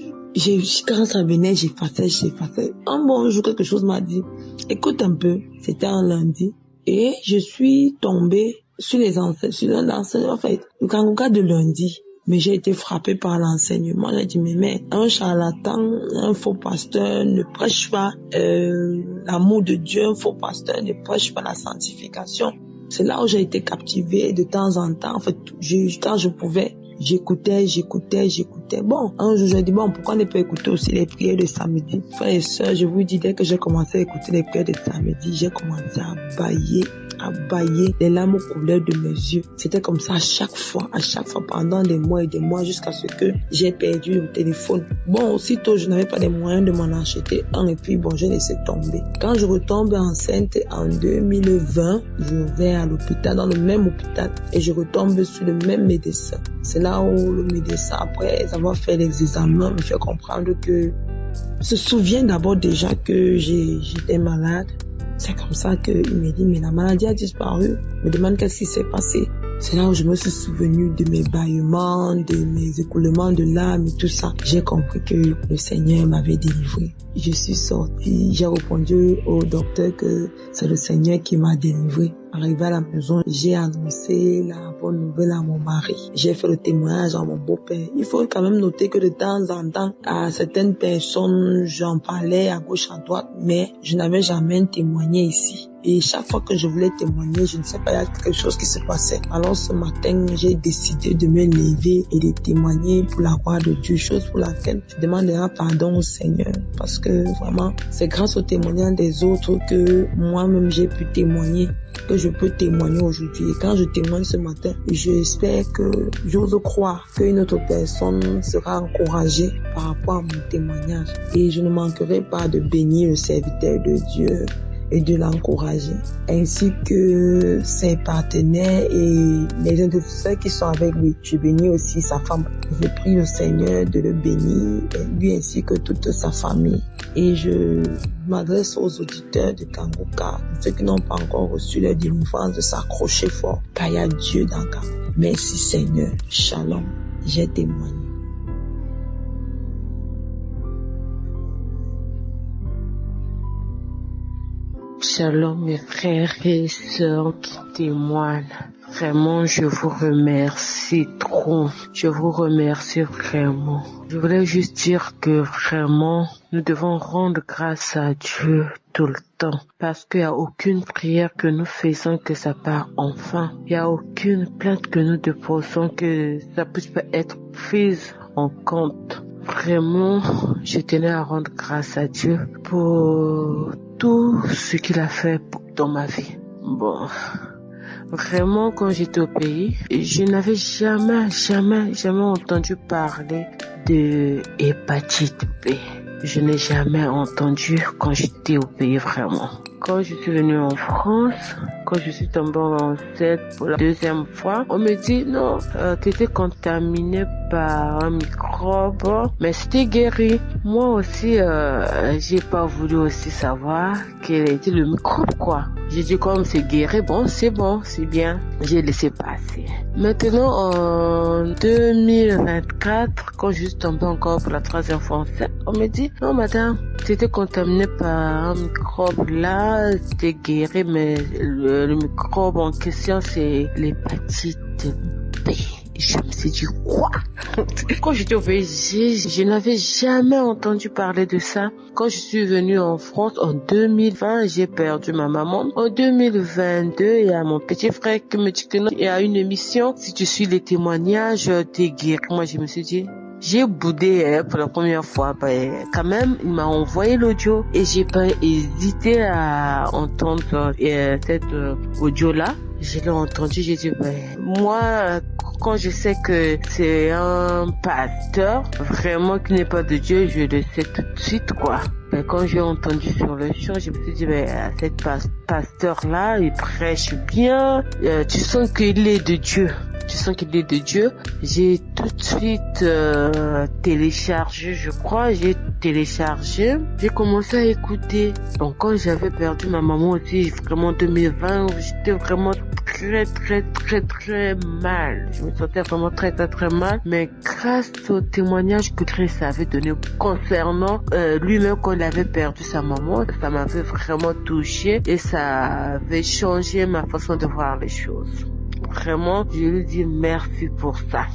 Quand ça venait, j'effaçais. Un bon jour, quelque chose m'a dit, écoute un peu, c'était un lundi, et je suis tombée sur l'enseignement, en fait, le Kanguka de lundi. Mais j'ai été frappée par l'enseignement. J'ai dit, mais un charlatan, un faux pasteur ne prêche pas l'amour de Dieu, un faux pasteur ne prêche pas la sanctification. C'est là où j'ai été captivée de temps en temps. En fait, quand je pouvais, j'écoutais. Bon, un jour, j'ai dit, pourquoi ne pas écouter aussi les prières de samedi? Frères et sœurs, je vous dis, dès que j'ai commencé à écouter les prières de samedi, j'ai commencé à bailler, les larmes coulaient de mes yeux. C'était comme ça à chaque fois, pendant des mois et des mois, jusqu'à ce que j'ai perdu le téléphone. Bon, aussitôt, je n'avais pas les moyens de m'en acheter un, et puis j'ai laissé tomber. Quand je retombe enceinte en 2020, je vais à l'hôpital, dans le même hôpital, et je retombe sur le même médecin. C'est là où le médecin, après avoir fait les examens, me fait comprendre que se souvient d'abord déjà que j'étais malade. C'est comme ça qu'il me dit, mais la maladie a disparu. Il me demande qu'est-ce qui s'est passé. C'est là où je me suis souvenu de mes bâillements, de mes écoulements de larmes et tout ça. J'ai compris que le Seigneur m'avait délivré. Je suis sortie, j'ai répondu au docteur que c'est le Seigneur qui m'a délivré. Arrivé à la maison, j'ai annoncé la bonne nouvelle à mon mari. J'ai fait le témoignage à mon beau-père. Il faut quand même noter que de temps en temps, à certaines personnes, j'en parlais à gauche, à droite, mais je n'avais jamais témoigné ici. Et chaque fois que je voulais témoigner, je ne sais pas, il y a quelque chose qui se passait. Alors ce matin, j'ai décidé de me lever et de témoigner pour la gloire de Dieu, chose pour laquelle je demanderai pardon au Seigneur. Parce que vraiment, c'est grâce au témoignage des autres que moi-même j'ai pu témoigner, que je peux témoigner aujourd'hui. Et quand je témoigne ce matin, j'espère que j'ose croire qu'une autre personne sera encouragée par rapport à mon témoignage. Et je ne manquerai pas de bénir le serviteur de Dieu et de l'encourager, ainsi que ses partenaires et les intercesseurs qui sont avec lui. Je bénis aussi sa femme. Je prie le Seigneur de le bénir, lui ainsi que toute sa famille. Et je m'adresse aux auditeurs de Kanguka, ceux qui n'ont pas encore reçu leur délivrance, de s'accrocher fort, car il y a Dieu dans Kanguka. Merci Seigneur. Shalom. J'ai témoigné. Shalom mes frères et sœurs qui témoignent. Vraiment, je vous remercie trop. Je vous remercie vraiment. Je voulais juste dire que vraiment, nous devons rendre grâce à Dieu tout le temps. Parce qu'il n'y a aucune prière que nous faisons que ça part enfin. Il n'y a aucune plainte que nous déposons que ça puisse pas être prise en compte. Vraiment, je tenais à rendre grâce à Dieu pour tout ce qu'il a fait dans ma vie. Bon, vraiment, quand j'étais au pays, je n'avais jamais entendu parler de hépatite B. Je n'ai jamais entendu quand j'étais au pays, vraiment. Quand je suis venue en France, quand je suis tombée enceinte pour la deuxième fois, on me dit non, tu étais contaminée par un microbe, mais c'était guéri. Moi aussi, j'ai pas voulu aussi savoir quel était le microbe, quoi. J'ai dit comme c'est guéri, bon, c'est bien. J'ai laissé passer. Maintenant, en 2024, quand je suis tombée encore pour la troisième fois enceinte, on me dit non, madame, tu étais contaminée par un microbe là, c'était guéri, mais le microbe en question, c'est l'hépatite B. Je me suis dit, quoi? Quand j'étais au pays, je n'avais jamais entendu parler de ça. Quand je suis venue en France, en 2020, j'ai perdu ma maman. En 2022, il y a mon petit frère qui me dit que non, il y a une émission. Si tu suis les témoignages, t'es guéri. Moi, je me suis dit, j'ai boudé pour la première fois. Quand même, il m'a envoyé l'audio et j'ai pas hésité à entendre cet audio-là. Je l'ai entendu, j'ai dit, moi, quand je sais que c'est un pasteur, vraiment qui n'est pas de Dieu, je le sais tout de suite, quoi. Quand j'ai entendu sur le champ, je me suis dit, cet pasteur-là, il prêche bien, tu sens qu'il est de Dieu. J'ai tout de suite téléchargé, j'ai commencé à écouter. Donc quand j'avais perdu ma maman aussi, vraiment 2020, j'étais vraiment très mal. Je me sentais vraiment très mal. Mais grâce au témoignage que Chris avait donné concernant lui-même quand il avait perdu sa maman, ça m'avait vraiment touché et ça avait changé ma façon de voir les choses. Vraiment, je lui dis merci pour ça.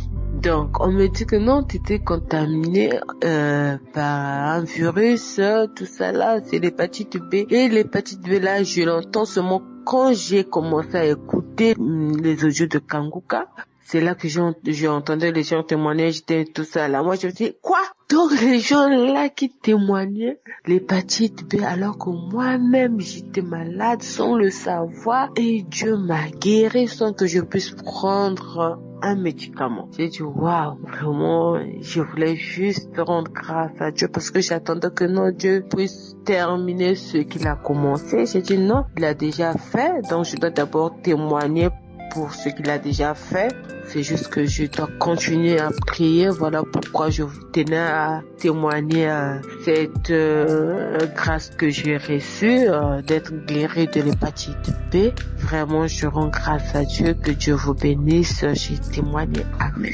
Donc, on me dit que non, tu étais contaminé par un virus, tout ça là, c'est l'hépatite B. Et l'hépatite B là, je l'entends seulement quand j'ai commencé à écouter les audios de Kanguka. C'est là que j'ai entendu les gens témoigner, j'étais tout ça là. Moi, je me dis, quoi? Donc, les gens là qui témoignaient l'hépatite B alors que moi-même, j'étais malade sans le savoir et Dieu m'a guéri sans que je puisse prendre un médicament. J'ai dit, waouh, vraiment, je voulais juste rendre grâce à Dieu parce que j'attendais que non, Dieu puisse terminer ce qu'il a commencé. J'ai dit, non, il a déjà fait, donc je dois d'abord témoigner pour ce qu'il a déjà fait. C'est juste que je dois continuer à prier. Voilà pourquoi je tenais à témoigner cette grâce que j'ai reçue d'être guéri de l'hépatite B. Vraiment, je rends grâce à Dieu. Que Dieu vous bénisse. J'ai témoigné. Amen.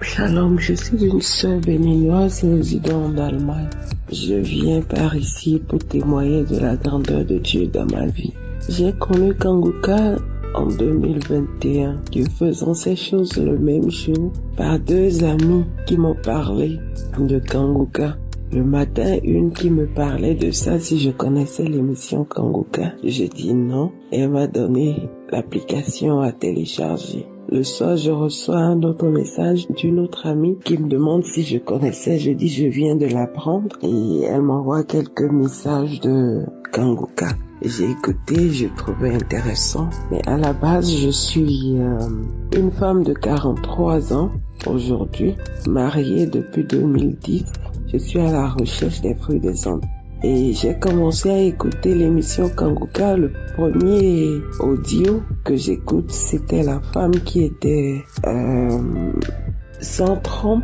Shalom, je suis une sœur béninoise résidant en Allemagne. Je viens par ici pour témoigner de la grandeur de Dieu dans ma vie. J'ai connu Kanguka en 2021, Dieu faisant ces choses le même jour par deux amis qui m'ont parlé de Kanguka. Le matin, une qui me parlait de ça, si je connaissais l'émission Kanguka. J'ai dit non et elle m'a donné l'application à télécharger. Le soir, je reçois un autre message d'une autre amie qui me demande si je connaissais. Je dis je viens de l'apprendre et elle m'envoie quelques messages de Kanguka. J'ai écouté, je trouvais intéressant. Mais à la base, je suis une femme de 43 ans aujourd'hui, mariée depuis 2010. Je suis à la recherche des fruits des hommes. Et j'ai commencé à écouter l'émission Kanguka. Le premier audio que j'écoute, c'était la femme qui était sans trompe,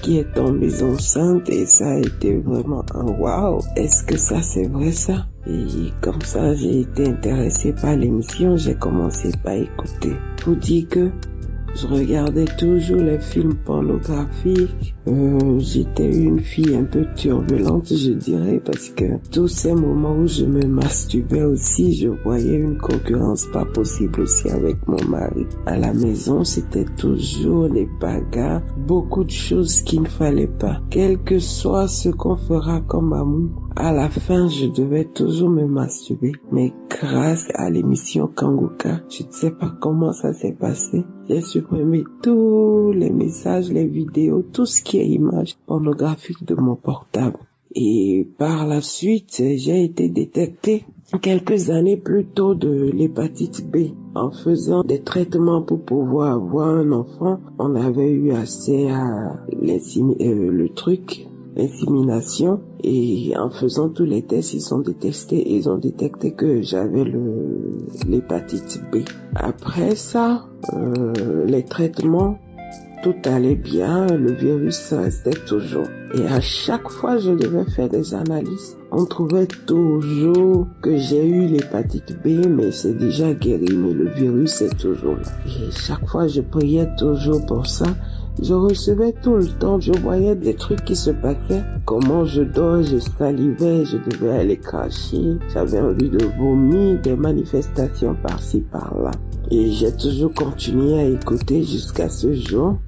qui est tombée enceinte, et ça a été vraiment un waouh. Est-ce que ça c'est vrai ça? Et comme ça, j'ai été intéressée par l'émission, j'ai commencé par écouter. Vous dites que je regardais toujours les films pornographiques. J'étais une fille un peu turbulente, je dirais, parce que tous ces moments où je me masturbais aussi, je voyais une concurrence pas possible aussi avec mon mari. À la maison, c'était toujours les bagarres, beaucoup de choses qu'il ne fallait pas. Quel que soit ce qu'on fera comme amour, à la fin, je devais toujours me masturber. Mais grâce à l'émission Kanguka, je ne sais pas comment ça s'est passé. J'ai supprimé tous les messages, les vidéos, tout ce qui est images pornographiques de mon portable. Et par la suite, j'ai été détectée quelques années plus tôt de l'hépatite B. En faisant des traitements pour pouvoir avoir un enfant, on avait eu accès à l'insémination, et en faisant tous les tests, ils ont détecté que j'avais l'hépatite B. Après ça, les traitements, tout allait bien, le virus restait toujours. Et à chaque fois, je devais faire des analyses. On trouvait toujours que j'ai eu l'hépatite B, mais c'est déjà guéri, mais le virus est toujours là. Et chaque fois, je priais toujours pour ça. Je recevais tout le temps, je voyais des trucs qui se passaient. Comment je dors, je salivais, je devais aller cracher. J'avais envie de vomir, des manifestations par-ci, par-là. Et j'ai toujours continué à écouter jusqu'à ce jour.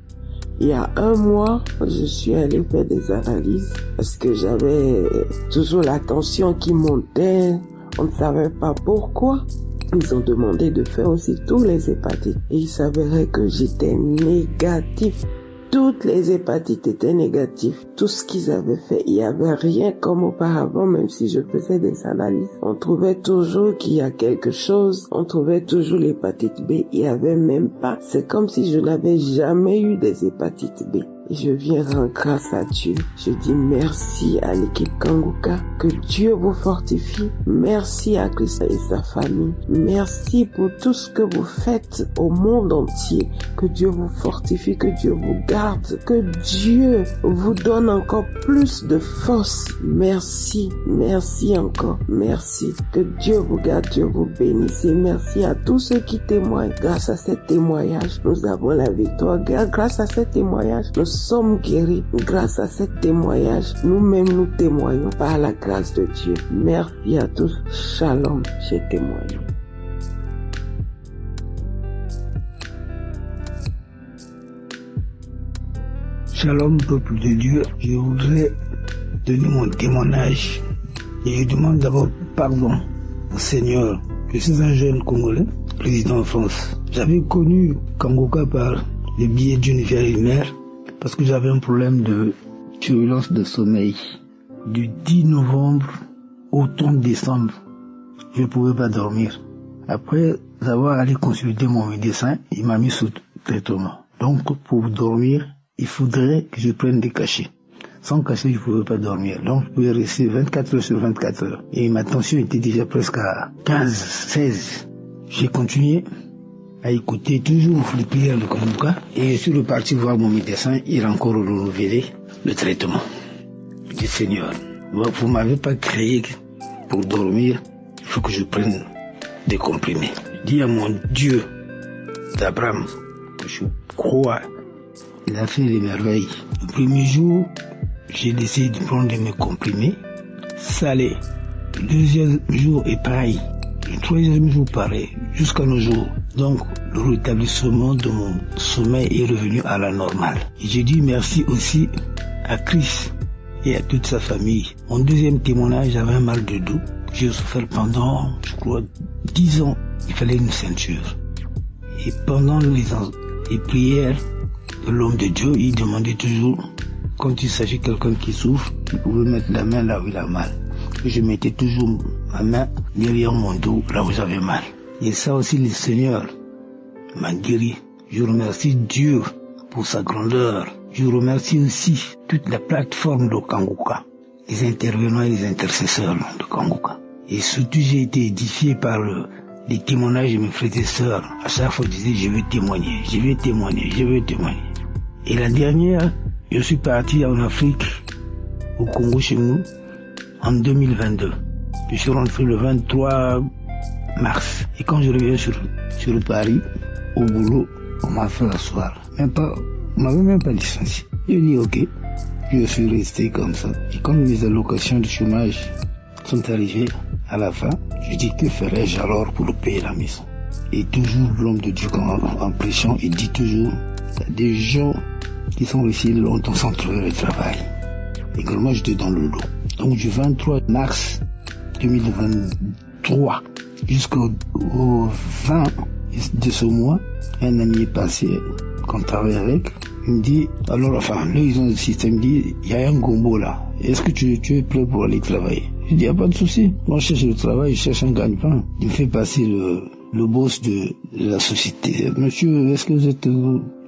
Il y a un mois, je suis allée faire des analyses parce que j'avais toujours la tension qui montait. On ne savait pas pourquoi. Ils ont demandé de faire aussi tous les hépatites. Et il s'avérait que j'étais négatif. Toutes les hépatites étaient négatives. Tout ce qu'ils avaient fait, il n'y avait rien comme auparavant, même si je faisais des analyses. On trouvait toujours qu'il y a quelque chose. On trouvait toujours l'hépatite B. Il n'y avait même pas. C'est comme si je n'avais jamais eu des hépatites B. Je viens rendre grâce à Dieu. Je dis merci à l'équipe Kanguka. Que Dieu vous fortifie. Merci à Christ et sa famille. Merci pour tout ce que vous faites au monde entier. Que Dieu vous fortifie, que Dieu vous garde, que Dieu vous donne encore plus de force. Merci, merci encore, merci. Que Dieu vous garde, Dieu vous bénisse. Et merci à tous ceux qui témoignent. Grâce à ce témoignage, nous avons la victoire. Grâce à ce témoignage, nous sommes guéris. Grâce à ce témoignage, nous-mêmes nous témoignons par la grâce de Dieu. Merci à tous. Shalom, j'ai témoigné. Shalom, peuple de Dieu. Je voudrais donner mon témoignage et je demande d'abord pardon au Seigneur. Je suis un jeune Congolais, résident en France. J'avais connu Kanguka par le biais d'une vieille mère parce que j'avais un problème de turbulence de sommeil. Du 10 novembre au 30 décembre, je ne pouvais pas dormir. Après avoir allé consulter mon médecin, il m'a mis sous traitement. Donc pour dormir, il faudrait que je prenne des cachets. Sans cachet, je ne pouvais pas dormir. Donc, je pouvais rester 24 heures sur 24 heures. Et ma tension était déjà presque à 15, 16. J'ai continué à écouter toujours les prières de Kanguka. Et je suis reparti voir mon médecin. Il a encore renouvelé le traitement. Je dis, Seigneur, vous ne m'avez pas créé pour dormir. Il faut que je prenne des comprimés. Je dis à mon Dieu d'Abraham que je crois. Il a fait des merveilles. Le premier jour, j'ai décidé de prendre mes comprimés salés. Le deuxième jour est pareil. Le troisième jour pareil. Jusqu'à nos jours. Donc, le rétablissement de mon sommeil est revenu à la normale. Et j'ai dit merci aussi à Christ et à toute sa famille. Mon deuxième témoignage, j'avais un mal de dos. J'ai souffert pendant, je crois, 10 ans. Il fallait une ceinture. Et pendant les prières, l'homme de Dieu, il demandait toujours, quand il s'agit de quelqu'un qui souffre, il pouvait mettre la main là où il a mal. Et je mettais toujours ma main derrière mon dos, là où j'avais mal. Et ça aussi, le Seigneur m'a guéri. Je remercie Dieu pour sa grandeur. Je remercie aussi toute la plateforme de Kanguka, les intervenants et les intercesseurs de Kanguka. Et surtout, j'ai été édifié par les témoignages de mes frères et sœurs. À chaque fois, je disais, je vais témoigner, je vais témoigner, je vais témoigner. Et la dernière, je suis parti en Afrique, au Congo chez nous, en 2022. Je suis rentré le 23 mars. Et quand je reviens sur Paris, au boulot, on m'a fait asseoir. On m'avait même pas licencié. J'ai dit ok, je suis resté comme ça. Et quand mes allocations de chômage sont arrivées à la fin, je dis que ferais-je alors pour payer la maison. Et toujours l'homme de Dieu en prêchant, il dit toujours, il y a des gens qui sont restés longtemps sans trouver le travail. Et que moi j'étais dans le lot. Donc du 23 mars 2023 jusqu'au 20 de ce mois, un ami est passé, qu'on travaille avec, il me dit, alors enfin, là ils ont le système, il dit, il y a un gombo là, est-ce que tu es prêt pour aller travailler? Je dis, il n'y a pas de souci, moi je cherche le travail, je cherche un gagne-pain. Il me fait passer le boss de la société. Monsieur, est-ce que vous êtes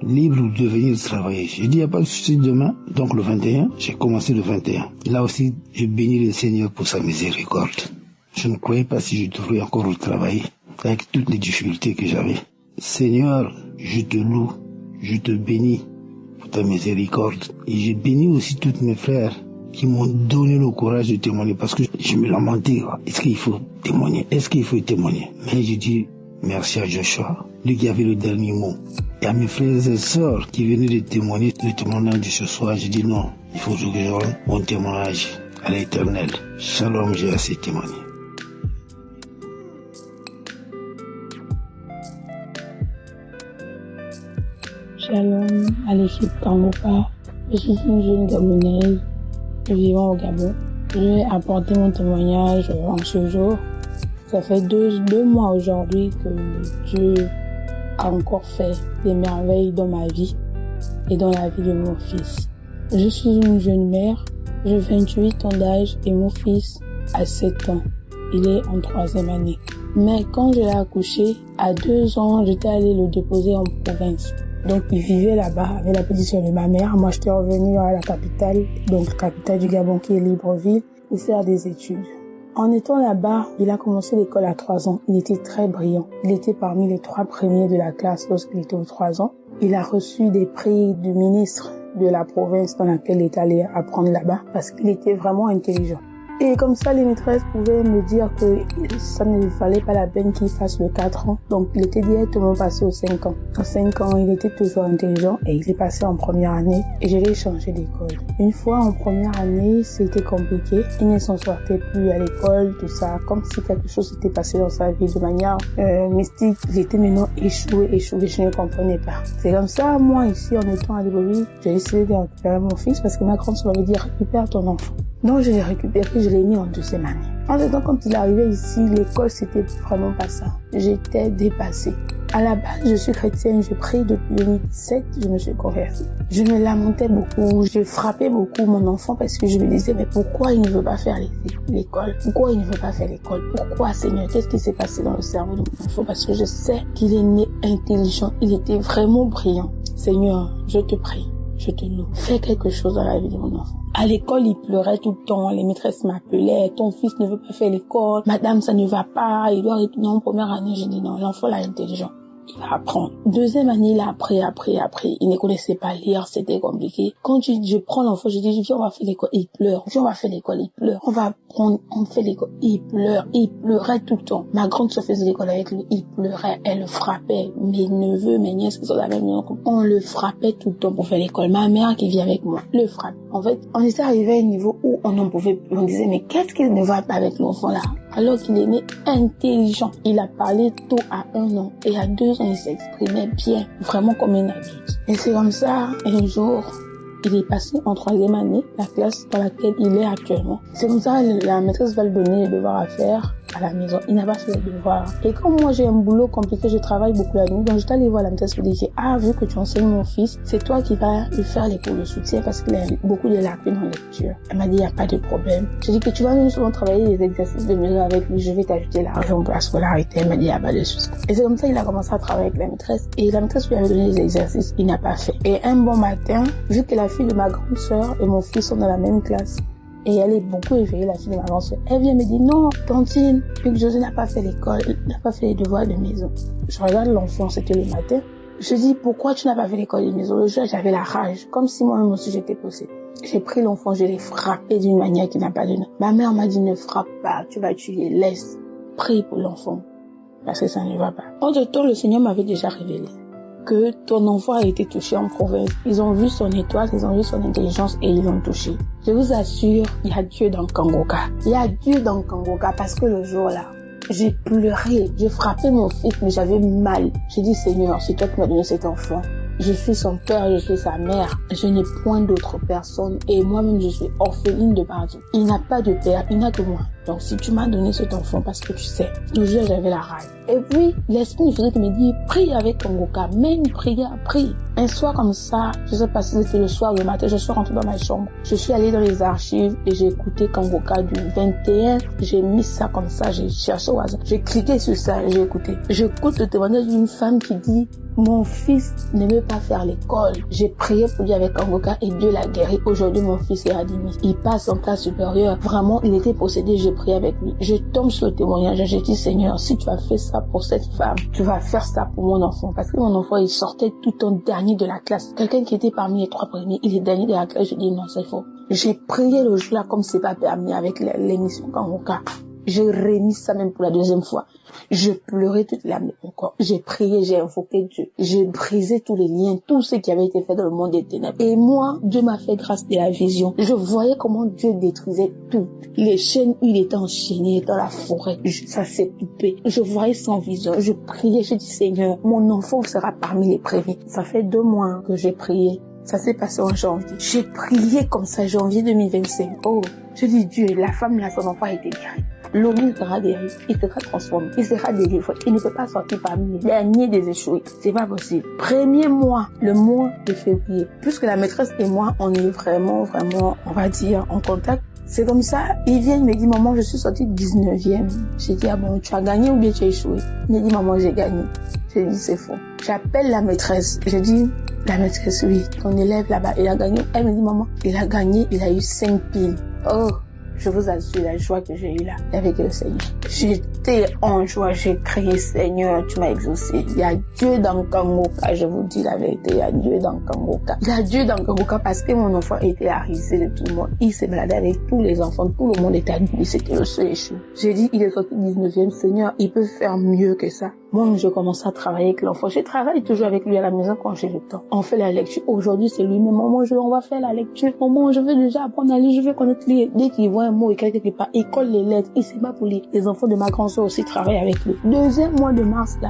libre de venir travailler? J'ai dit, il n'y a pas de souci demain. Donc le 21, j'ai commencé le 21. Là aussi, j'ai béni le Seigneur pour sa miséricorde. Je ne croyais pas si je devrais encore travailler avec toutes les difficultés que j'avais. Seigneur, je te loue, je te bénis pour ta miséricorde. Et j'ai béni aussi tous mes frères qui m'ont donné le courage de témoigner parce que je me lamentais. Est-ce qu'il faut témoigner? Est-ce qu'il faut témoigner? Mais j'ai dit merci à Joshua, lui qui avait le dernier mot. Et à mes frères et sœurs qui venaient de témoigner le témoignage de ce soir, j'ai dit non, il faut que je rende mon témoignage à l'Éternel. Shalom, j'ai assez témoigné. Shalom à l'équipe Kanguka. Je suis une jeune Gabonaise vivant au Gabon. Je vais apporter mon témoignage en ce jour. Ça fait deux mois aujourd'hui que Dieu a encore fait des merveilles dans ma vie et dans la vie de mon fils. Je suis une jeune mère, j'ai 28 ans d'âge et mon fils a 7 ans. Il est en 3e année. Mais quand je l'ai accouché, à 2 ans, j'étais allée le déposer en province. Donc, il vivait là-bas avec la petite sœur de ma mère. Moi, j'étais revenue à la capitale, donc la capitale du Gabon qui est Libreville, pour faire des études. En étant là-bas, il a commencé l'école à 3 ans. Il était très brillant. Il était parmi les 3 premiers de la classe lorsqu'il était aux 3 ans. Il a reçu des prix du ministre de la province dans laquelle il est allé apprendre là-bas parce qu'il était vraiment intelligent. Et comme ça, les maîtresses pouvaient me dire que ça ne valait pas la peine qu'il fasse le 4 ans. Donc, il était directement passé aux 5 ans. En 5 ans, il était toujours intelligent et il est passé en première année et je l'ai changé d'école. Une fois en première année, c'était compliqué. Il ne s'en sortait plus à l'école, tout ça, comme si quelque chose s'était passé dans sa vie de manière mystique. Il était maintenant échoué. Je ne comprenais pas. C'est comme ça, moi, ici, en étant à Libreville, j'ai décidé de récupérer mon fils parce que ma grande sœur m'avait dit récupère ton enfant. Donc, je l'ai récupéré, je l'ai mis en 2e année. En ce temps, quand il arrivait ici, l'école, c'était vraiment pas ça. J'étais dépassée. À la base, je suis chrétienne, je prie depuis 2017, je me suis convertie. Je me lamentais beaucoup, je frappais beaucoup mon enfant parce que je me disais, mais pourquoi il ne veut pas faire l'école? Pourquoi il ne veut pas faire l'école? Pourquoi, Seigneur? Qu'est-ce qui s'est passé dans le cerveau de mon enfant? Parce que je sais qu'il est né intelligent, il était vraiment brillant. Seigneur, je te prie, je te loue. Fais quelque chose dans la vie de mon enfant. À l'école, il pleurait tout le temps. Les maîtresses m'appelaient. Ton fils ne veut pas faire l'école. Madame, ça ne va pas. Il doit retourner en première année. J'ai dit non, l'enfant là est intelligent. Il va apprendre. 2e année, il a appris. Il ne connaissait pas lire. C'était compliqué. Quand je prends l'enfant, je dis, viens, on va faire l'école. Il pleure. Viens, on va faire l'école. Il pleure. On fait l'école. Il pleure. Il pleurait tout le temps. Ma grande sœur faisait l'école avec lui. Il pleurait. Elle le frappait. Mes neveux, mes nièces qui sont la même maison. On le frappait tout le temps pour faire l'école. Ma mère qui vit avec moi le frappe. En fait, on était arrivé à un niveau où on n'en pouvait plus. On disait, mais qu'est-ce qu'il ne va pas avec l'enfant là? Alors qu'il est né intelligent. Il a parlé tôt à 1 an. Et à 2 ans, il s'exprimait bien. Vraiment comme un adulte. Et c'est comme ça, un jour, il est passé en 3e année, la classe dans laquelle il est actuellement. C'est comme ça, la maîtresse va lui donner les devoirs à faire à la maison. Il n'a pas fait les devoirs. Et comme moi, j'ai un boulot compliqué, je travaille beaucoup la nuit, donc je suis allée voir la maîtresse pour dire, vu que tu enseignes mon fils, c'est toi qui vas lui faire les cours de soutien parce qu'il a beaucoup de lacunes en lecture. Elle m'a dit, il n'y a pas de problème. J'ai dit que tu vas venir souvent travailler les exercices de maison avec lui, je vais t'ajouter l'argent pour la scolarité. Elle m'a dit, il n'y a pas de souci. Et c'est comme ça qu'il a commencé à travailler avec la maîtresse. Et la maîtresse lui avait donné les exercices, il n'a pas fait. Et un bon matin, vu que la fille de ma grande sœur et mon fils sont dans la même classe, et elle est beaucoup éveillée, la fille de ma grande sœur. Elle vient me dire, non, tantine, vu que José n'a pas fait l'école, il n'a pas fait les devoirs de maison. Je regarde l'enfant, c'était le matin. Je dis, pourquoi tu n'as pas fait l'école de maison? Le jour, j'avais la rage, comme si moi-même aussi j'étais possédée. J'ai pris l'enfant, je l'ai frappé d'une manière qui n'a pas de nom. Ma mère m'a dit, ne frappe pas, tu vas tuer, laisse. Prie pour l'enfant, parce que ça ne va pas. En ce temps, le Seigneur m'avait déjà révélé que ton enfant a été touché en province. Ils ont vu son étoile, ils ont vu son intelligence et ils l'ont touché. Je vous assure, il y a Dieu dans Kangoka. Il y a Dieu dans Kangoka parce que le jour-là, j'ai pleuré, j'ai frappé mon fils, mais j'avais mal. J'ai dit, Seigneur, c'est toi qui m'as donné cet enfant. Je suis son père, je suis sa mère. Je n'ai point d'autre personne et moi-même je suis orpheline de partout. Il n'a pas de père, il n'a que moi. Donc si tu m'as donné cet enfant parce que tu sais, le jour j'avais la rage. Et puis l'esprit me faisait me dire, prie avec Kangoka, même prière, prie. Un soir comme ça, je sais pas si c'était le soir ou le matin, je suis rentrée dans ma chambre. Je suis allée dans les archives et j'ai écouté Kangoka du 21. J'ai mis ça comme ça, j'ai cherché au hasard. J'ai cliqué sur ça et j'ai écouté. J'écoute le témoignage d'une femme qui dit, mon fils ne veut pas faire l'école. J'ai prié pour lui avec Kangoka et Dieu l'a guéri. Aujourd'hui, mon fils est admis. Il passe en classe supérieure. Vraiment, il était possédé. J'ai prié avec lui. Je tombe sur le témoignage. J'ai dit, Seigneur, si tu as fait ça pour cette femme, tu vas faire ça pour mon enfant. Parce que mon enfant, il sortait tout en dernier de la classe. Quelqu'un qui était parmi les 3 premiers, il est dernier de la classe. Je dis, non, c'est faux. J'ai prié le jour-là comme c'est pas permis avec l'émission Kangoka. J'ai remis ça même pour la 2e fois. Je pleurais toute la nuit encore. J'ai prié, j'ai invoqué Dieu. J'ai brisé tous les liens, tout ce qui avait été fait dans le monde des ténèbres. Et moi, Dieu m'a fait grâce de la vision. Je voyais comment Dieu détruisait tout. Les chaînes où il était enchaîné dans la forêt, ça s'est coupé. Je voyais son vision. Je priais, je dis, Seigneur, mon enfant sera parmi les premiers. Ça fait 2 mois que j'ai prié. Ça s'est passé en janvier. J'ai prié comme ça, janvier 2025. Oh, je dis, Dieu, la femme là, son enfant a été guéri. L'homme sera guéri, il sera transformé, il sera délivré. Il ne peut pas sortir parmi les derniers des échoués. C'est pas possible. Premier mois, le mois de février. Puisque la maîtresse et moi, on est vraiment, on va dire, en contact. C'est comme ça, il vient, il me dit, maman, je suis sortie 19e. J'ai dit, ah bon, tu as gagné ou bien tu as échoué? Il me dit, maman, j'ai gagné. J'ai dit, c'est faux. J'appelle la maîtresse. J'ai dit, la maîtresse, oui, ton élève là-bas, il a gagné. Elle me dit, maman, il a gagné, il a eu 5 piles. Oh, je vous assure la joie que j'ai eue là avec le Seigneur. J'étais en joie, j'ai crié, Seigneur, tu m'as exaucé. Il y a Dieu dans Kangoka, je vous dis la vérité, il y a Dieu dans Kangoka. Il y a Dieu dans Kangoka parce que mon enfant était à risée de tout le monde. Il s'est baladé avec tous les enfants, tout le monde était admis, c'était le seul échou. J'ai dit, il est sorti 19e, Seigneur, il peut faire mieux que ça. Moi, je commence à travailler avec l'enfant. Je travaille toujours avec lui à la maison quand j'ai le temps. On fait la lecture. Aujourd'hui, c'est lui-même. Maman, on va faire la lecture. Maman, je veux déjà apprendre à lire. Je veux connaître lire. Dès qu'il voit un mot écrit quelque part, il colle les lettres. Il se bat pour lire. Les enfants de ma grande soeur aussi travaillent avec lui. 2e mois de mars, là,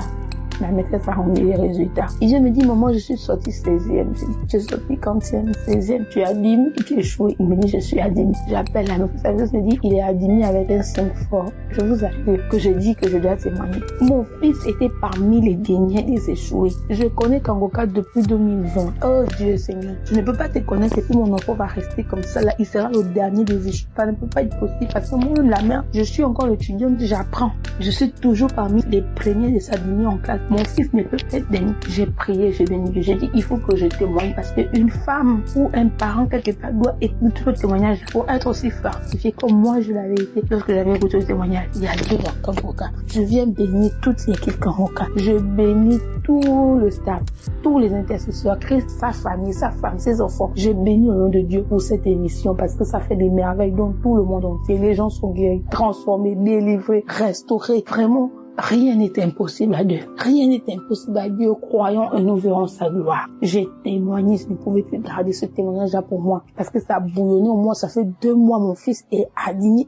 ma maîtresse a rendu les résultats. Et je me dis, maman, je suis sortie 16e. Je dis, tu es sortie 40e, 16e, tu es admis, tu es échoué. Il me dit, je suis admis. J'appelle la maîtresse, me dit, il est admis avec un 5 fort. Je vous assure que je dis que je dois témoigner. Mon fils était parmi les derniers des échoués. Je connais Kangoka depuis 2020. Oh Dieu Seigneur, je ne peux pas te connaître et puis mon enfant va rester comme ça là. Il sera le dernier des échoués. Ça ne peut pas être possible parce que moi, la mère, je suis encore étudiante, j'apprends. Je suis toujours parmi les premiers de s'adminer en classe. Mon fils ne peut pas être dernier. J'ai prié, j'ai béni Dieu. J'ai dit, il faut que je témoigne parce qu'une femme ou un parent quelque part doit écouter le témoignage pour être aussi fortifié comme moi je l'avais été lorsque j'avais écouté le témoignage. Il y a Dieu dans Kangoka. Je viens bénir toute l'équipe Kangoka. Je bénis tout le staff, tous les intercesseurs, Christ, sa famille, sa femme, ses enfants. Je bénis au nom de Dieu pour cette émission parce que ça fait des merveilles dans tout le monde entier. Les gens sont guéris, transformés, délivrés, restaurés. Vraiment, rien n'est impossible à Dieu. Rien n'est impossible à Dieu. Croyons et nous verrons sa gloire. J'ai témoigné, je ne pouvais plus garder ce témoignage-là pour moi. Parce que ça a bouillonné au moins, ça fait 2 mois, mon fils est admis.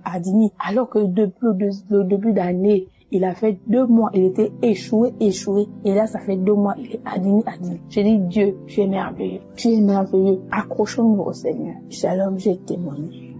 Alors que depuis le début d'année, il a fait 2 mois, il était échoué. Et là, ça fait 2 mois, il est admis. J'ai dit, Dieu, tu es merveilleux. Tu es merveilleux. Accrochons-nous au Seigneur. Shalom, j'ai témoigné.